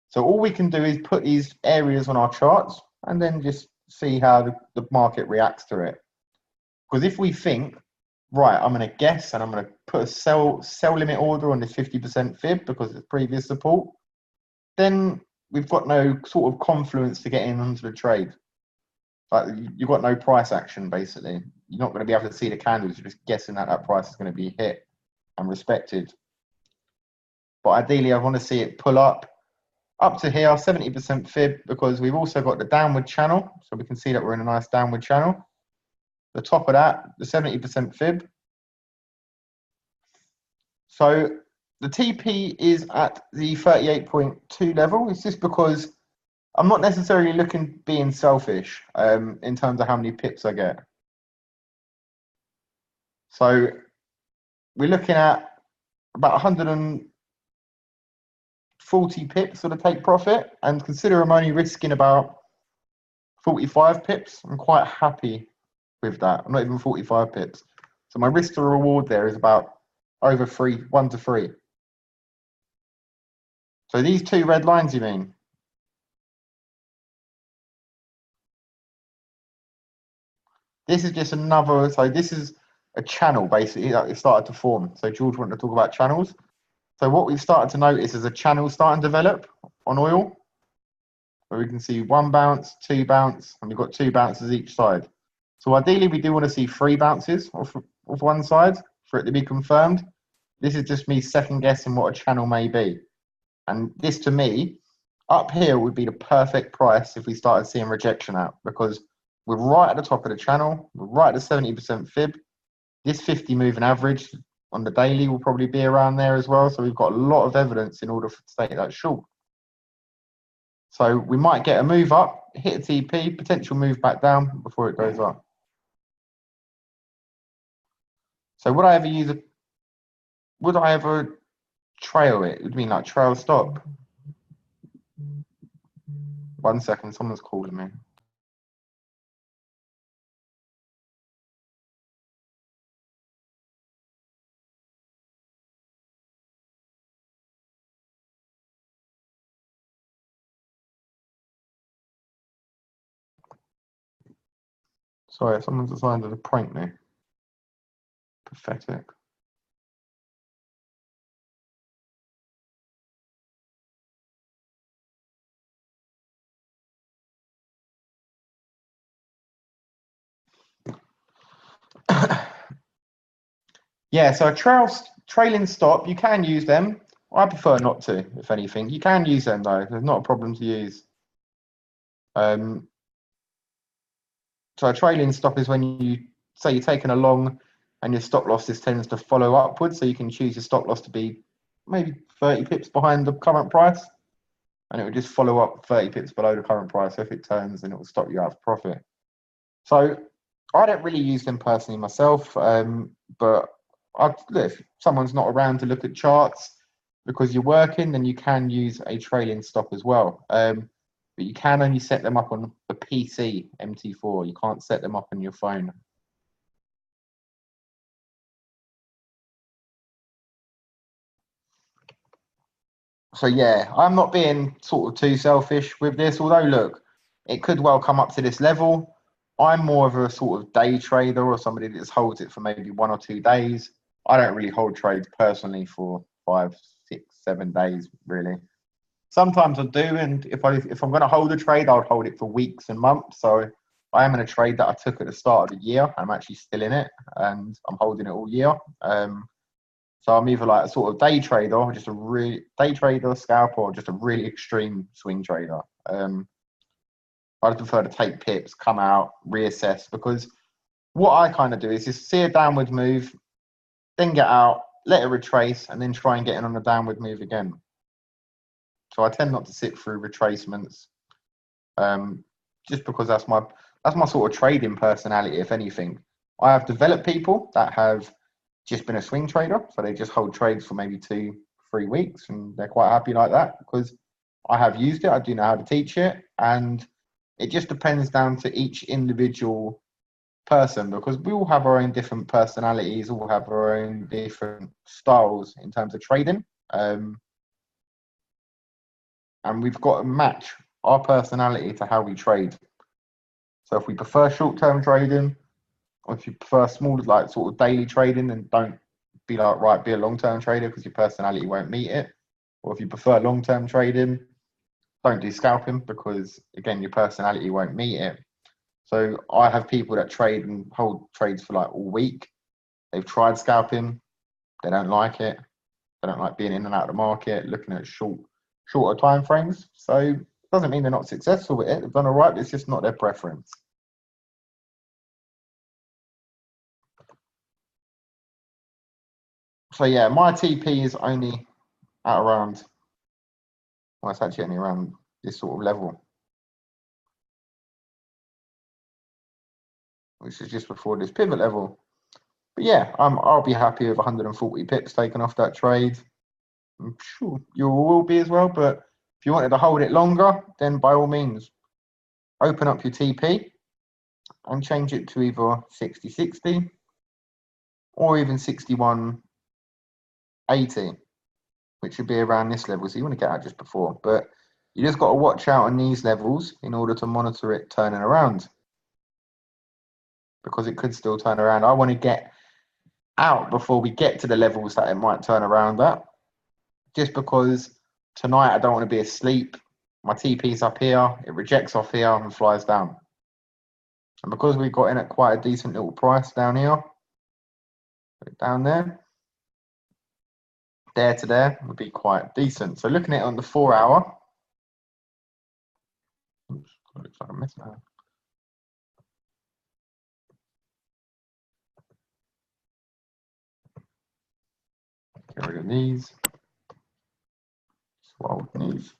So all we can do is put these areas on our charts and then just see how the market reacts to it. Because if we think, right, I'm going to guess and I'm going to put a sell limit order on this 50% fib because it's previous support, then we've got no sort of confluence to get in onto the trade. Like, you've got no price action, basically. You're not going to be able to see the candles. You're just guessing that that price is going to be hit and respected. But ideally, I want to see it pull up to here, 70% fib, because we've also got the downward channel. So we can see that we're in a nice downward channel. The top of that, the 70% fib. So the TP is at the 38.2 level. It's just because I'm not necessarily being selfish in terms of how many pips I get. So we're looking at about 140 pips for the take profit, and consider I'm only risking about 45 pips. I'm quite happy with that. I'm not even 45 pips. So my risk to reward there is about over 1 to 3. So these 2 red lines, you mean? This is just another, so this is a channel basically that it started to form. So George wanted to talk about channels. So what we've started to notice is a channel starting to develop on oil, where we can see 1 bounce, 2 bounce, and we've got 2 bounces each side. So ideally we do want to see 3 bounces off one side for it to be confirmed. This is just me second guessing what a channel may be. And this to me, up here would be the perfect price if we started seeing rejection out, because we're right at the top of the channel, we're right at the 70% fib. This 50 moving average on the daily will probably be around there as well. So we've got a lot of evidence in order to take that short. So we might get a move up, hit a TP, potential move back down before it goes up. So would I ever trail it? It would mean like trail stop. 1 second, someone's calling me. Sorry, someone's decided to prank me. Pathetic. Yeah, so a trailing stop, you can use them. I prefer not to, if anything. You can use them though, there's not a problem to use. So a trailing stop is when you say you're taking a long and your stop losses tends to follow upwards, so you can choose your stop loss to be maybe 30 pips behind the current price, and it will just follow up 30 pips below the current price. So if it turns, then it will stop you out of profit. So I don't really use them personally myself, but if someone's not around to look at charts because you're working, then you can use a trailing stop as well. But you can only set them up on a PC MT4. You can't set them up on your phone. So yeah, I'm not being sort of too selfish with this, although look, it could well come up to this level. I'm more of a sort of day trader or somebody that just holds it for maybe 1 or 2 days. I don't really hold trades personally for 5, 6, 7 days, really. Sometimes I do, and if I'm going to hold a trade, I would hold it for weeks and months. So I am in a trade that I took at the start of the year. I'm actually still in it, and I'm holding it all year. So I'm either like a sort of day trader, or just a really day trader, scalper, or just a really extreme swing trader. I'd prefer to take pips, come out, reassess, because what I kind of do is just see a downward move, then get out, let it retrace, and then try and get in on a downward move again. So I tend not to sit through retracements, just because that's my sort of trading personality. If anything, I have developed people that have just been a swing trader, so they just hold trades for maybe 2-3 weeks, and they're quite happy like that because I have used it. I do know how to teach it, and it just depends down to each individual person, because we all have our own different personalities, all have our own different styles in terms of trading, and we've got to match our personality to how we trade. So if we prefer short-term trading, or if you prefer small, like sort of daily trading, then don't be like, right, be a long-term trader because your personality won't meet it. Or if you prefer long-term trading, don't do scalping because, again, your personality won't meet it. So I have people that trade and hold trades for like all week. They've tried scalping. They don't like it. They don't like being in and out of the market, looking at shorter time frames. So it doesn't mean they're not successful with it. They've done all right, but it's just not their preference. So yeah, my TP is only at around, well, it's actually only around this sort of level, which is just before this pivot level. But yeah, I'll be happy with 140 pips taken off that trade. I'm sure you will be as well, but if you wanted to hold it longer, then by all means, open up your TP and change it to either 60-60 or even 61.80, which would be around this level. So you want to get out just before, but you just got to watch out on these levels in order to monitor it turning around, because it could still turn around. I want to get out before we get to the levels that it might turn around at, just because tonight I don't want to be asleep. My TP's up here, it rejects off here and flies down. And because we got in at quite a decent little price down here, down there to there would be quite decent. So looking at it on the 4 hour, oops, looks like I missed that. Get rid of these. Swell these.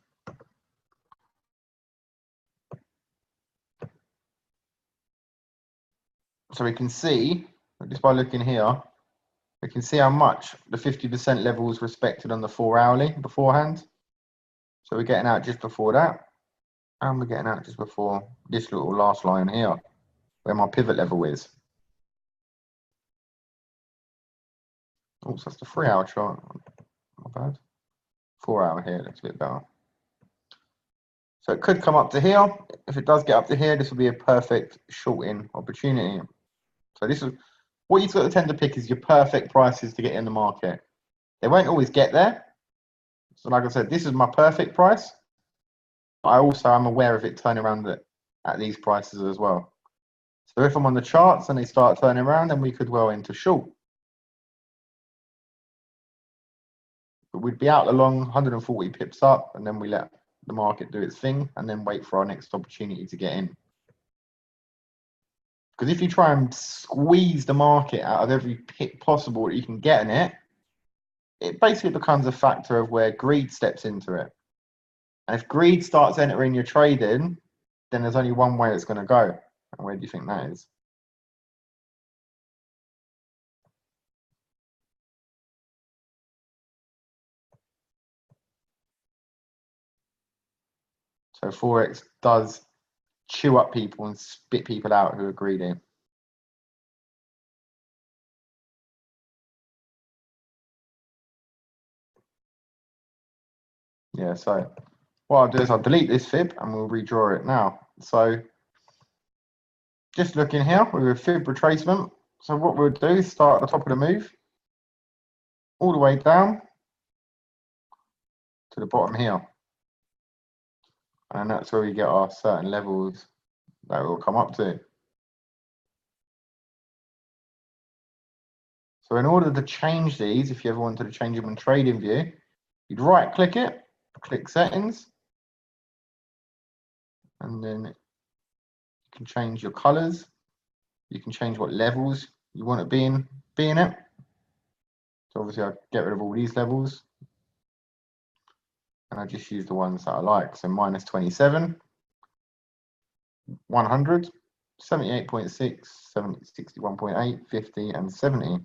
So we can see, just by looking here, we can see how much the 50% level was respected on the 4 hourly beforehand. So we're getting out just before that. And we're getting out just before this little last line here, where my pivot level is. Oh, so that's the 3 hour chart. Not bad. 4 hour here looks a bit better. So it could come up to here. If it does get up to here, this will be a perfect shorting opportunity. So this is what you've got to tend to pick is your perfect prices to get in the market. They won't always get there. So like I said, this is my perfect price. I also am aware of it turning around at these prices as well. So if I'm on the charts and they start turning around, then we could well into short. But we'd be out along 140 pips up, and then we let the market do its thing and then wait for our next opportunity to get in. Because if you try and squeeze the market out of every pip possible that you can get in it, it basically becomes a factor of where greed steps into it. And if greed starts entering your trading, then there's only one way it's going to go. And where do you think that is? So Forex does chew up people and spit people out who are greedy. Yeah, so what I'll do is I'll delete this fib and we'll redraw it now. So just looking here, we have fib retracement. So what we'll do is start at the top of the move, all the way down to the bottom here. And that's where we get our certain levels that will come up to. So in order to change these, if you ever wanted to change them in trading view, you'd right click it, click settings, and then you can change your colors. You can change what levels you want it be in it. So obviously I'll get rid of all these levels. And I just use the ones that I like. So minus 27, 100, 78.6, 61.8, 50, and 70.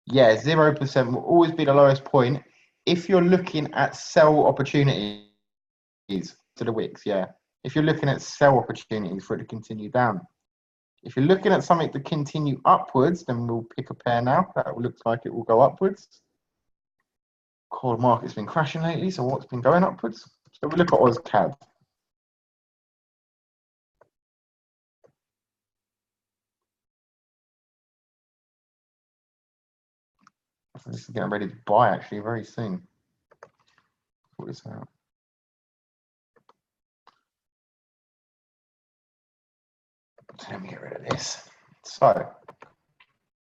Yeah, 0% will always be the lowest point if you're looking at sell opportunities to the wicks. Yeah, if you're looking at sell opportunities for it to continue down. If you're looking at something to continue upwards, then we'll pick a pair now. That looks like it will go upwards. Core market's been crashing lately, so what's been going upwards? So we look at USDCAD. This is getting ready to buy actually very soon. What is that? So let me get rid of this. So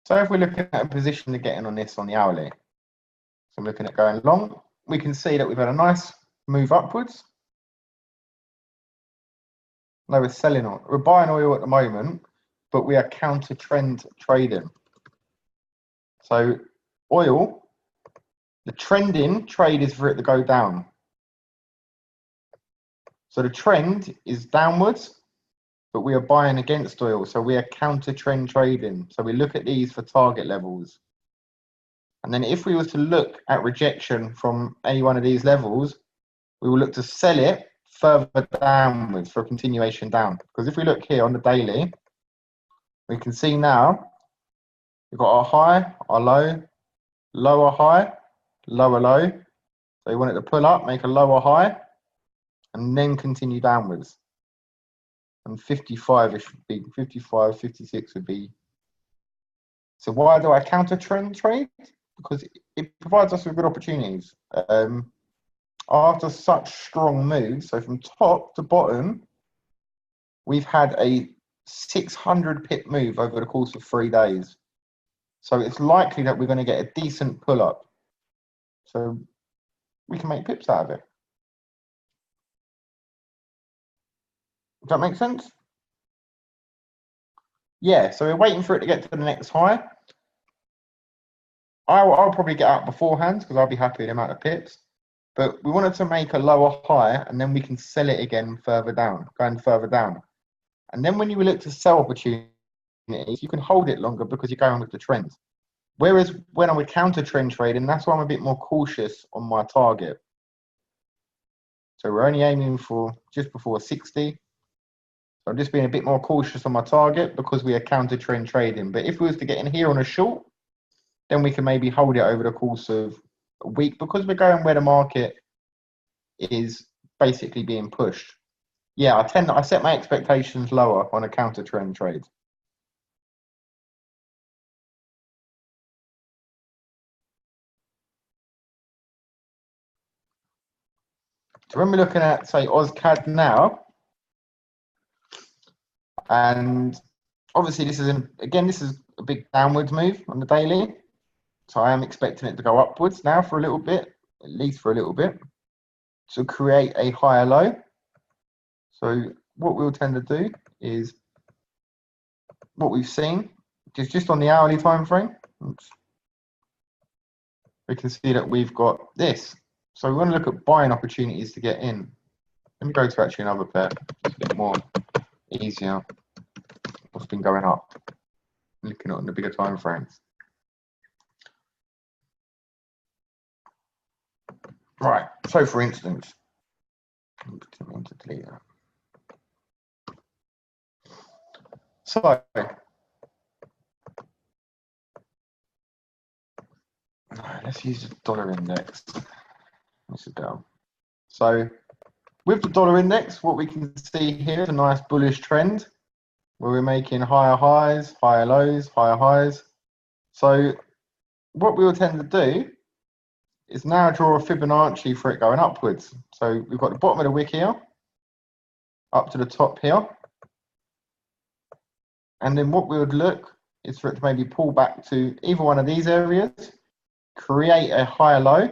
if we're looking at a position to get in on this on the hourly, so I'm looking at going long, we can see that we've had a nice move upwards. No, we're selling oil. We're buying oil at the moment, but we are counter trend trading. So oil, the trending trade is for it to go down. So the trend is downwards, but we are buying against oil. So we are counter trend trading. So we look at these for target levels. And then if we were to look at rejection from any one of these levels, we will look to sell it further downwards for a continuation down. Because if we look here on the daily, we can see now We've got our high, our low, lower high, lower low. So you want it to pull up, make a lower high, and then continue downwards. And 55, it should be 55, 56 would be. So why do I counter trend trade? Because it provides us with good opportunities. After such strong moves, so from top to bottom, we've had a 600 pip move over the course of 3 days. So it's likely that we're going to get a decent pull up. So we can make pips out of it. Does that make sense? Yeah, so we're waiting for it to get to the next high. I'll probably get out beforehand because I'll be happy with the amount of pips. But we wanted to make a lower high and then we can sell it again further down, going further down. And then when you look to sell opportunities, you can hold it longer because you're going with the trend. Whereas when I would counter trend trading, that's why I'm a bit more cautious on my target. So we're only aiming for just before 60. So I'm just being a bit more cautious on my target because we are counter trend trading. But if we was to get in here on a short, then we can maybe hold it over the course of a week because we're going where the market is basically being pushed. Yeah, I set my expectations lower on a counter trend trade. So when we're looking at, say, USDCAD now, and obviously this is, this is a big downwards move on the daily. So I am expecting it to go upwards now for a little bit, at least for a little bit, to create a higher low. So what we'll tend to do is what we've seen, just on the hourly time frame. Oops. We can see that we've got this. So we want to look at buying opportunities to get in. Let me go to actually another pair, just a bit more easier. What's been going up? Looking at the bigger time frames. Right. So for instance, to delete that. So let's use the dollar index. This is better. So with the dollar index, what we can see here is a nice bullish trend where we're making higher highs, higher lows, higher highs. So what we will tend to do is now draw a Fibonacci for it going upwards. So we've got the bottom of the wick here, up to the top here. And then what we would look is for it to maybe pull back to either one of these areas, create a higher low,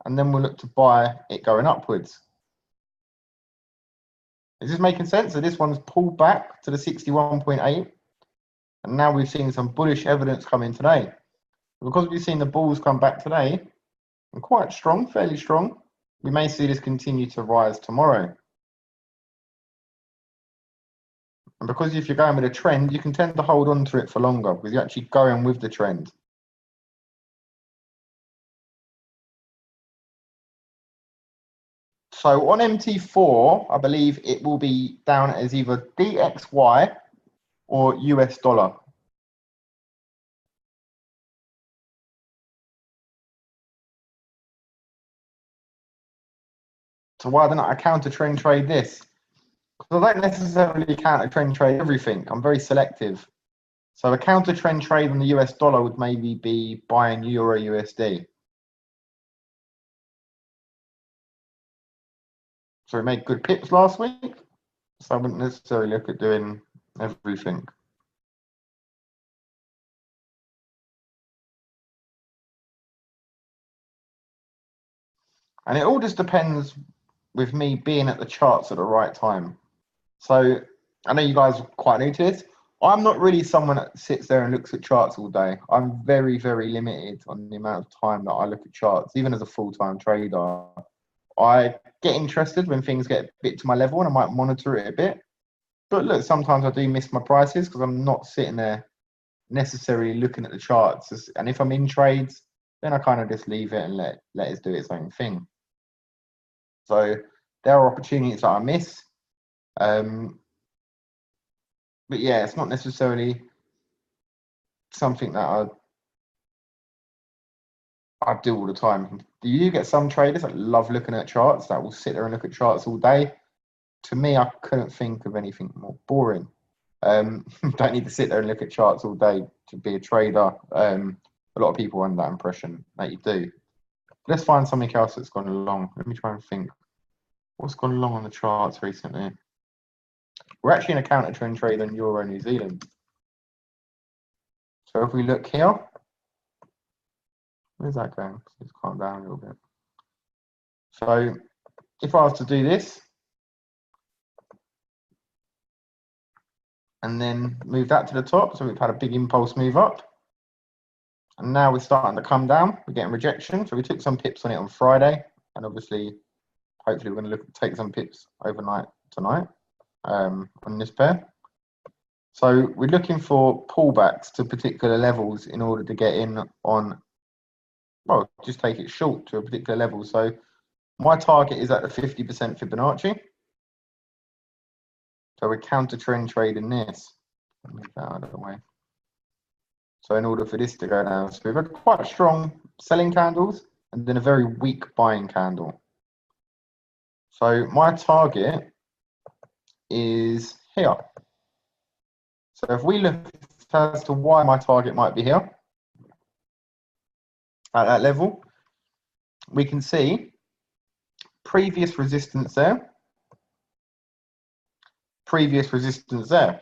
and then we'll look to buy it going upwards. Is this making sense? So this one's pulled back to the 61.8, and now we've seen some bullish evidence come in today. Because we've seen the bulls come back today, and quite strong, fairly strong, we may see this continue to rise tomorrow. And because if you're going with a trend, you can tend to hold on to it for longer because you're actually going with the trend. So on MT4, I believe it will be down as either DXY or US dollar. So why don't I counter trend trade this? Because I don't necessarily counter trend trade everything. I'm very selective. So a counter trend trade on the US dollar would maybe be buying Euro USD. So we made good pips last week. So I wouldn't necessarily look at doing everything. And it all just depends with me being at the charts at the right time. So I know you guys are quite new to this. I'm not really someone that sits there and looks at charts all day. I'm very, very limited on the amount of time that I look at charts, even as a full-time trader. I get interested when things get a bit to my level and I might monitor it a bit. But look, sometimes I do miss my prices because I'm not sitting there necessarily looking at the charts. And if I'm in trades, then I kind of just leave it and let it do its own thing. So there are opportunities that I miss. But yeah, it's not necessarily something that I do all the time. You get some traders that love looking at charts, that will sit there and look at charts all day. To me, I couldn't think of anything more boring. Don't need to sit there and look at charts all day to be a trader. A lot of people are under that impression that you do. Let's find something else that's gone along. Let me try and think. What's gone along on the charts recently? We're actually in a counter trend trade on Euro New Zealand. So if we look here, where's that going? Let's calm down a little bit. So if I was to do this and then move that to the top, so we've had a big impulse move up. And now we're starting to come down. We're getting rejection. So we took some pips on it on Friday. And obviously, hopefully we're going to take some pips overnight tonight on this pair. So we're looking for pullbacks to particular levels in order to get in on, well, just take it short to a particular level. So my target is at the 50% Fibonacci. So we're counter trend trading this. Move that out of the way. So in order for this to go down, so we've had quite strong selling candles and then a very weak buying candle. So my target is here. So if we look as to why my target might be here at that level, we can see previous resistance there, previous resistance there.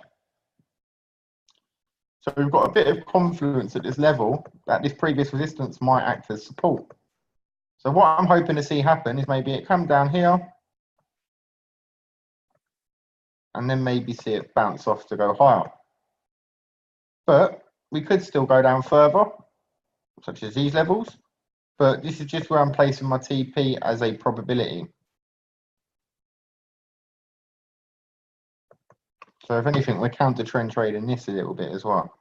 So we've got a bit of confluence at this level that this previous resistance might act as support. So what I'm hoping to see happen is maybe it come down here and then maybe see it bounce off to go higher. But we could still go down further, such as these levels. But this is just where I'm placing my TP as a probability. So if anything, we're counter trend trading this a little bit as well.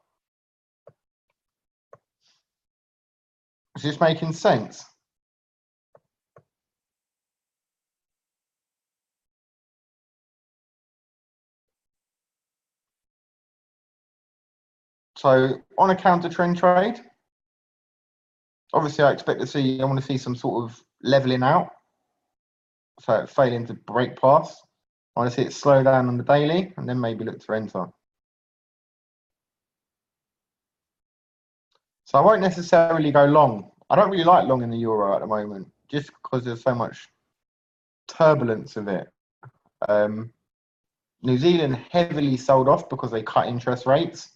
Is this making sense? So on a counter trend trade, obviously I want to see some sort of leveling out. So failing to break past. I want to see it slow down on the daily and then maybe look to enter. So I won't necessarily go long. I don't really like long in the euro at the moment, just because there's so much turbulence of it. New Zealand heavily sold off because they cut interest rates.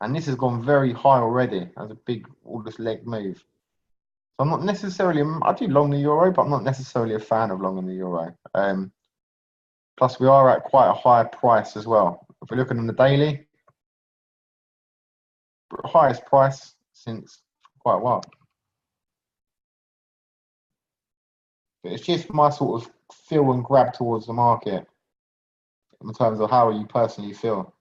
And this has gone very high already as a big, all this leg move. So I'm not necessarily, I do long the euro, but I'm not necessarily a fan of long in the euro. Plus we are at quite a high price as well. If we're looking on the daily, highest price since quite a while. But it's just my sort of feel and grab towards the market in terms of how you personally feel.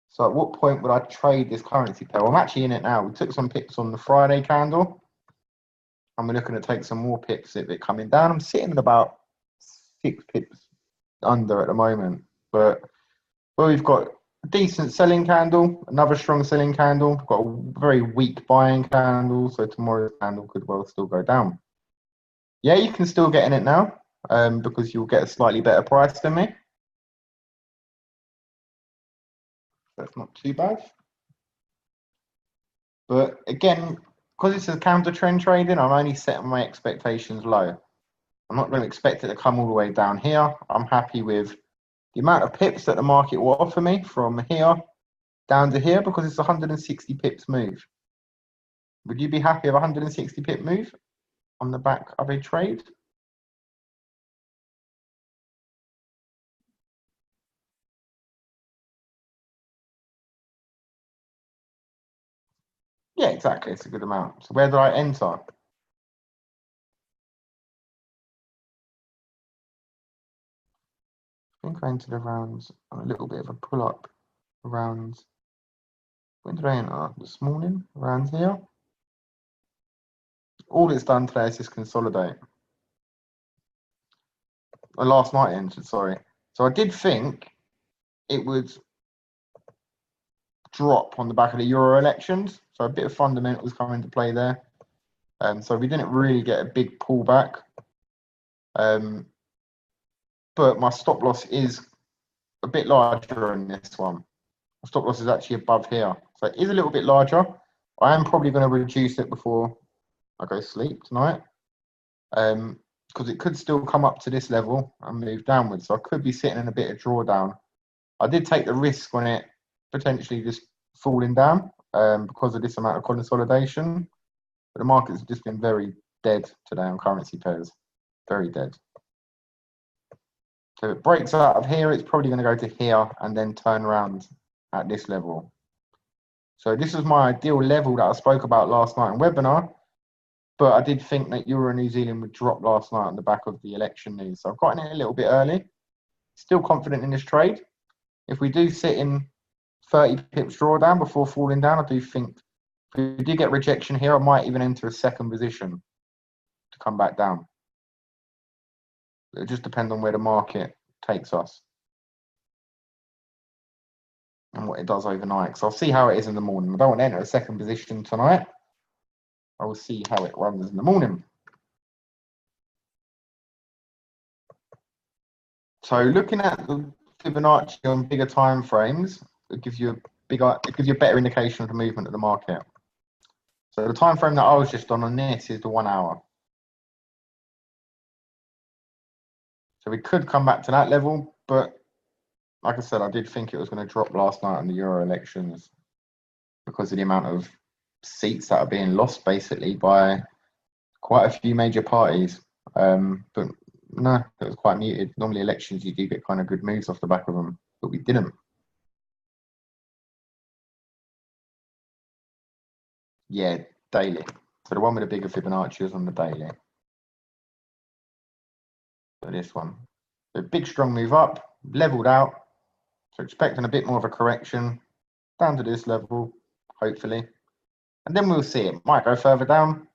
So at what point would I trade this currency pair? Well, I'm actually in it now. We took some pips on the Friday candle. And we're looking to take some more pips if it coming down. I'm sitting at about 6 pips under at the moment. But well, we've got a decent selling candle, another strong selling candle. We've got a very weak buying candle. So tomorrow's candle could well still go down. Yeah, you can still get in it now because you'll get a slightly better price than me. That's not too bad. But again, because it's a counter trend trading, I'm only setting my expectations low. I'm not going to expect it to come all the way down here. I'm happy with the amount of pips that the market will offer me from here down to here because it's 160 pips move. Would you be happy with a 160 pip move on the back of a trade? Yeah, exactly. It's a good amount. So where do I enter? I think I entered around a little bit of a pull up around. When did I enter? This morning, around here. All it's done today is just consolidate. Last night entered, sorry. So I did think it would drop on the back of the Euro elections. So a bit of fundamentals come into play there. So we didn't really get a big pullback. But my stop loss is a bit larger in this one. My stop loss is actually above here. So it is a little bit larger. I am probably going to reduce it before I go sleep tonight. Because it could still come up to this level and move downwards. So I could be sitting in a bit of drawdown. I did take the risk on it potentially just falling down because of this amount of consolidation. But the market's just been very dead today on currency pairs. Very dead. So if it breaks out of here, it's probably going to go to here and then turn around at this level. So this is my ideal level that I spoke about last night in webinar. But I did think that Euro New Zealand would drop last night on the back of the election news. So I've gotten in a little bit early. Still confident in this trade. If we do sit in 30 pips drawdown before falling down, I do think if we do get rejection here, I might even enter a second position to come back down. It just depends on where the market takes us and what it does overnight. So I'll see how it is in the morning. I don't want to enter a second position tonight. I will see how it runs in the morning. So looking at the Fibonacci on bigger time frames, it gives you a better indication of the movement of the market. So the time frame that I was just on this is the 1 hour. So we could come back to that level, but like I said, I did think it was going to drop last night on the Euro elections because of the amount of seats that are being lost basically by quite a few major parties. But no, it was quite muted. Normally elections, you do get kind of good moves off the back of them, but we didn't. Yeah, daily. So the one with the bigger Fibonacci is on the daily. So this one. So big strong move up, leveled out. So expecting a bit more of a correction down to this level, hopefully. And then we'll see it. Might go further down.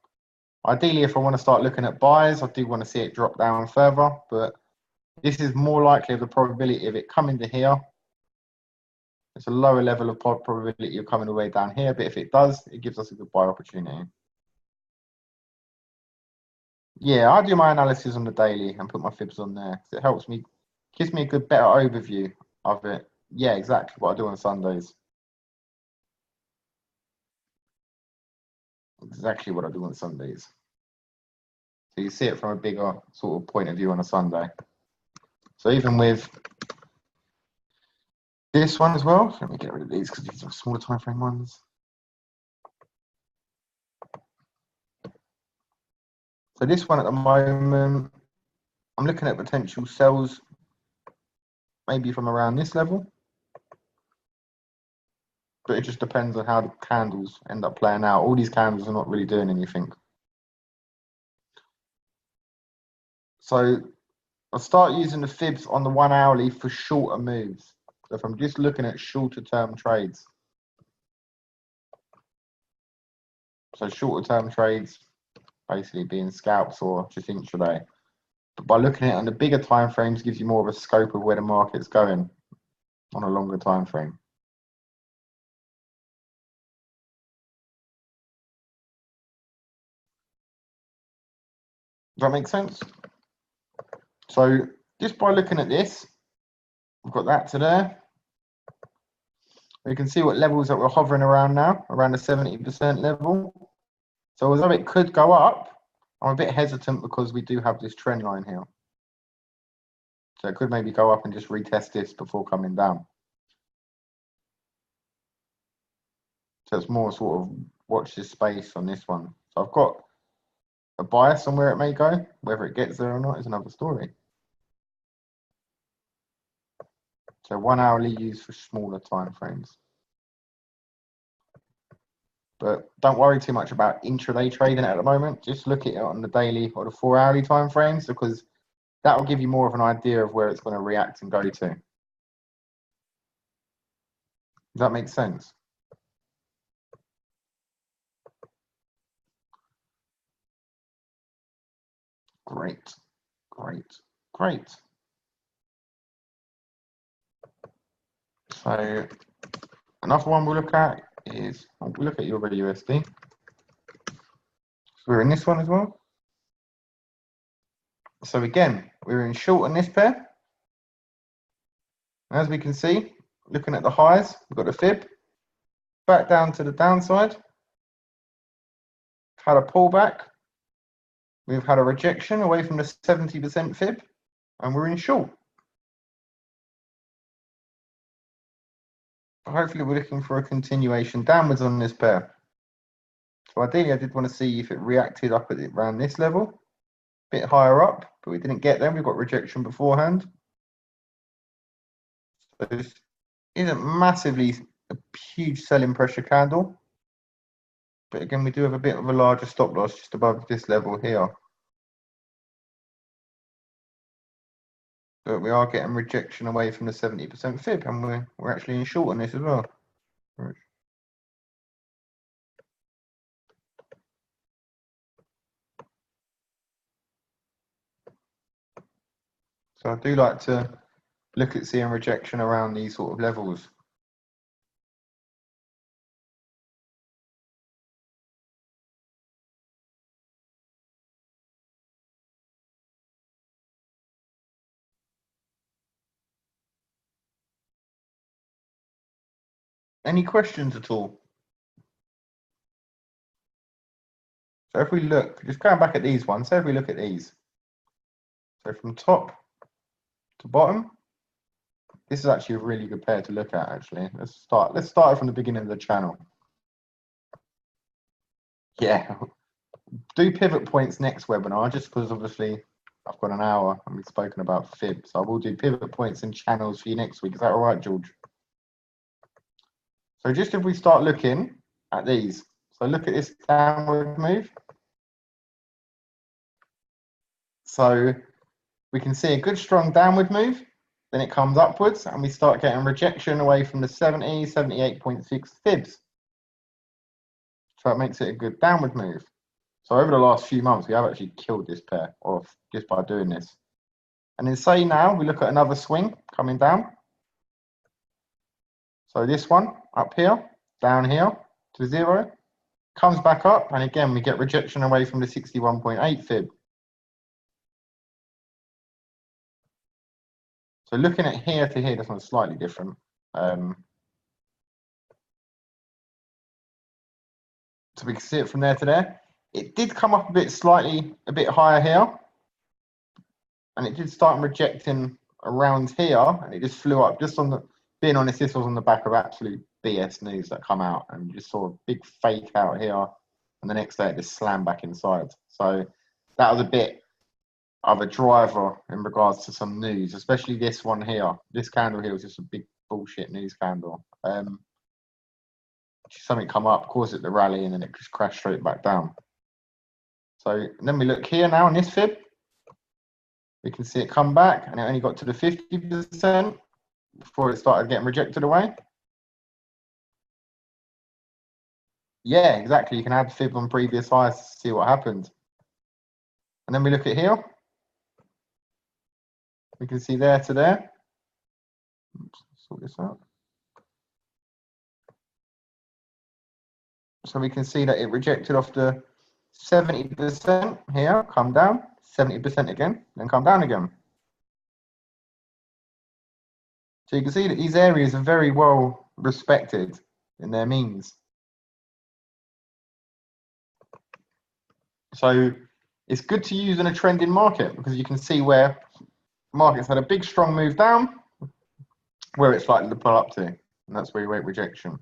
Ideally, if I want to start looking at buys, I do want to see it drop down further, but this is more likely of the probability of it coming to here. It's a lower level of probability of coming all the way down here, but if it does, it gives us a good buy opportunity. Yeah, I do my analysis on the daily and put my fibs on there. It helps me, gives me a good, better overview of it. Yeah, exactly what I do on Sundays. Exactly what I do on Sundays. So you see it from a bigger sort of point of view on a Sunday. So even with this one as well, let me get rid of these because these are smaller time frame ones. So this one at the moment, I'm looking at potential sells maybe from around this level. But it just depends on how the candles end up playing out. All these candles are not really doing anything. So I'll start using the fibs on the 1 hourly for shorter moves. So if I'm just looking at shorter term trades. So shorter term trades basically being scalps or just intraday. But by looking at it on the bigger time frames gives you more of a scope of where the market's going on a longer time frame. Does that make sense? So just by looking at this, we've got that to there. We can see what levels that we're hovering around now, around the 70% level. So although it could go up, I'm a bit hesitant because we do have this trend line here. So it could maybe go up and just retest this before coming down. So it's more sort of watch this space on this one. So I've got a bias on where it may go. Whether it gets there or not is another story. So 1 hourly used for smaller time frames. But don't worry too much about intraday trading at the moment. Just look at it on the daily or the 4 hourly time frames because that will give you more of an idea of where it's going to react and go to. Does that make sense? Great, great, great. So Another one we'll look at is, we'll look at Euro USD. So we're in this one as well. So again, we're in short on this pair. As we can see, looking at the highs, we've got the fib back down to the downside. Had a pullback. We've had a rejection away from the 70% fib, and we're in short. Hopefully we're looking for a continuation downwards on this pair. So ideally I did want to see if it reacted up at around this level, a bit higher up, but we didn't get there. We got rejection beforehand. So this isn't massively a huge selling pressure candle, but again we do have a bit of a larger stop loss just above this level here. But we are getting rejection away from the 70% fib, and we're actually in short on this as well. So I do like to look at seeing rejection around these sort of levels. Any questions at all? So if we look, just going back at these ones, so if we look at these. So from top to bottom, this is actually a really good pair to look at actually. Let's start it from the beginning of the channel. Yeah, do pivot points next webinar, just because obviously I've got an hour and we've spoken about fib. So I will do pivot points and channels for you next week. Is that all right, George? So just if we start looking at these, so look at this downward move. So we can see a good strong downward move, then it comes upwards and we start getting rejection away from the 78.6 fibs. So it makes it a good downward move. So over the last few months, we have actually killed this pair off just by doing this. And then say now we look at another swing coming down. So this one up here, down here to 0, comes back up, and again we get rejection away from the 61.8 fib. So looking at here to here, this one's slightly different. So we can see it from there to there. It did come up a bit higher here, and it did start rejecting around here, and it just flew up. Just on the, being honest, this was on the back of absolute BS news that come out, and you just saw a big fake out here, and the next day it just slammed back inside. So that was a bit of a driver in regards to some news, especially this one here. This candle here was just a big bullshit news candle. Something come up, caused it to rally, and then it just crashed straight back down. So then we look here now on this fib. We can see it come back, and it only got to the 50% before it started getting rejected away. Yeah, exactly. You can add fib on previous highs to see what happened. And then we look at here. We can see there to there. Oops, sort this out. So we can see that it rejected off the 70% here, come down, 70% again, then come down again. So you can see that these areas are very well respected in their means. So it's good to use in a trending market, because you can see where markets had a big strong move down, where it's likely to pull up to, and that's where you wait rejection.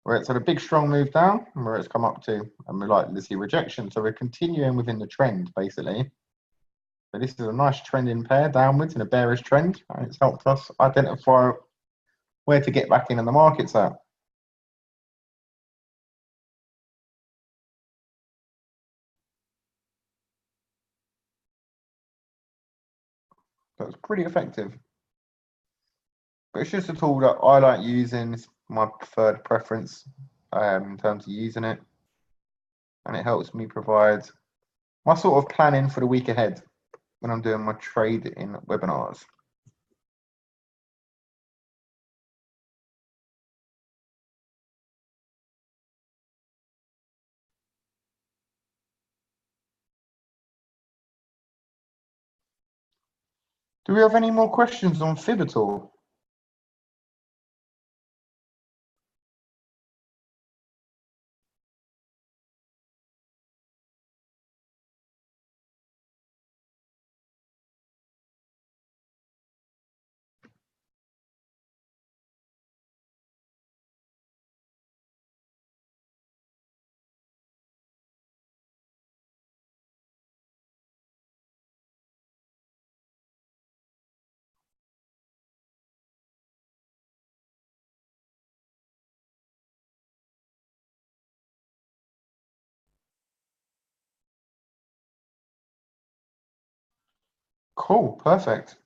Where it's had a big strong move down, and where it's come up to, and we're likely to see rejection. So we're continuing within the trend, basically. So this is a nice trending pair downwards in a bearish trend, and it's helped us identify where to get back in the markets at. That's pretty effective. But it's just a tool that I like using. It's my preferred preference in terms of using it. And it helps me provide my sort of planning for the week ahead when I'm doing my trade in webinars. Do we have any more questions on Fib at all? Cool, perfect.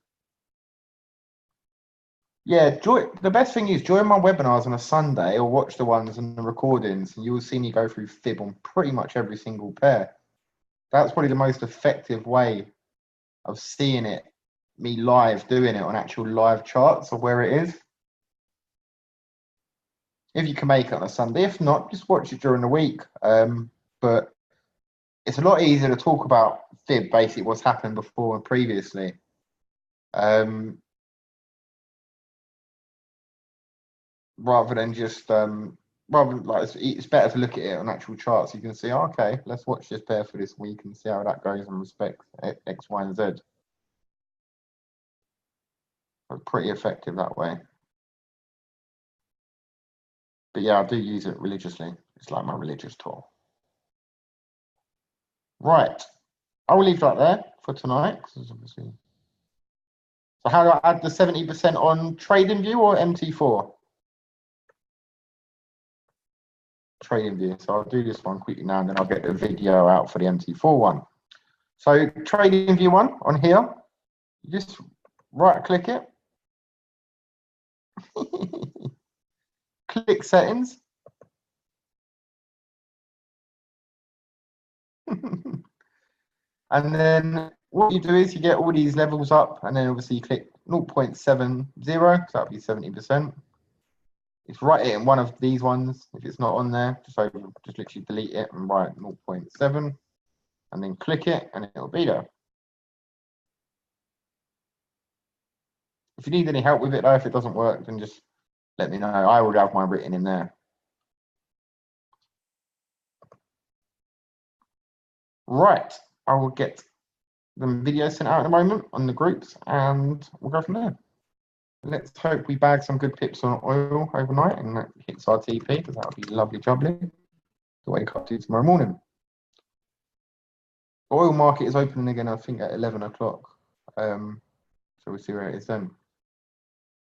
Yeah, the best thing is join my webinars on a Sunday or watch the ones and the recordings, and you will see me go through Fib on pretty much every single pair. That's probably the most effective way of seeing it, me live doing it on actual live charts of where it is. If you can make it on a Sunday, if not, just watch it during the week. But it's a lot easier to talk about Fib, basically what's happened before and previously. Rather than just it's better to look at it on actual charts. You can see, oh, okay, let's watch this pair for this week and see how that goes in respect X, Y, and Z. It's pretty effective that way. But yeah, I do use it religiously. It's like my religious tool. Right, I will leave that there for tonight. So how do I add the 70% on TradingView or MT4? TradingView. So I'll do this one quickly now, and then I'll get the video out for the MT4 one. So TradingView one on here, you just right click it, click settings, and then what you do is you get all these levels up, and then obviously you click 0.70, because that'll be 70%. It's write it in one of these ones. If it's not on there, just literally delete it and write 0.7, and then click it, and it'll be there. If you need any help with it though, if it doesn't work, then just let me know. I would have mine written in there. Right, I will get the video sent out in a moment on the groups, and we'll go from there. Let's hope we bag some good pips on oil overnight and that hits our TP, because that would be lovely jubbly to wake up to tomorrow morning. Oil market is opening again, I think, at 11 o'clock. So we'll see where it is then.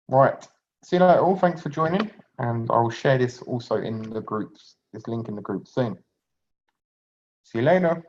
Right. See you later all. Thanks for joining. And I will share this also in the groups, this link in the group soon. See you later.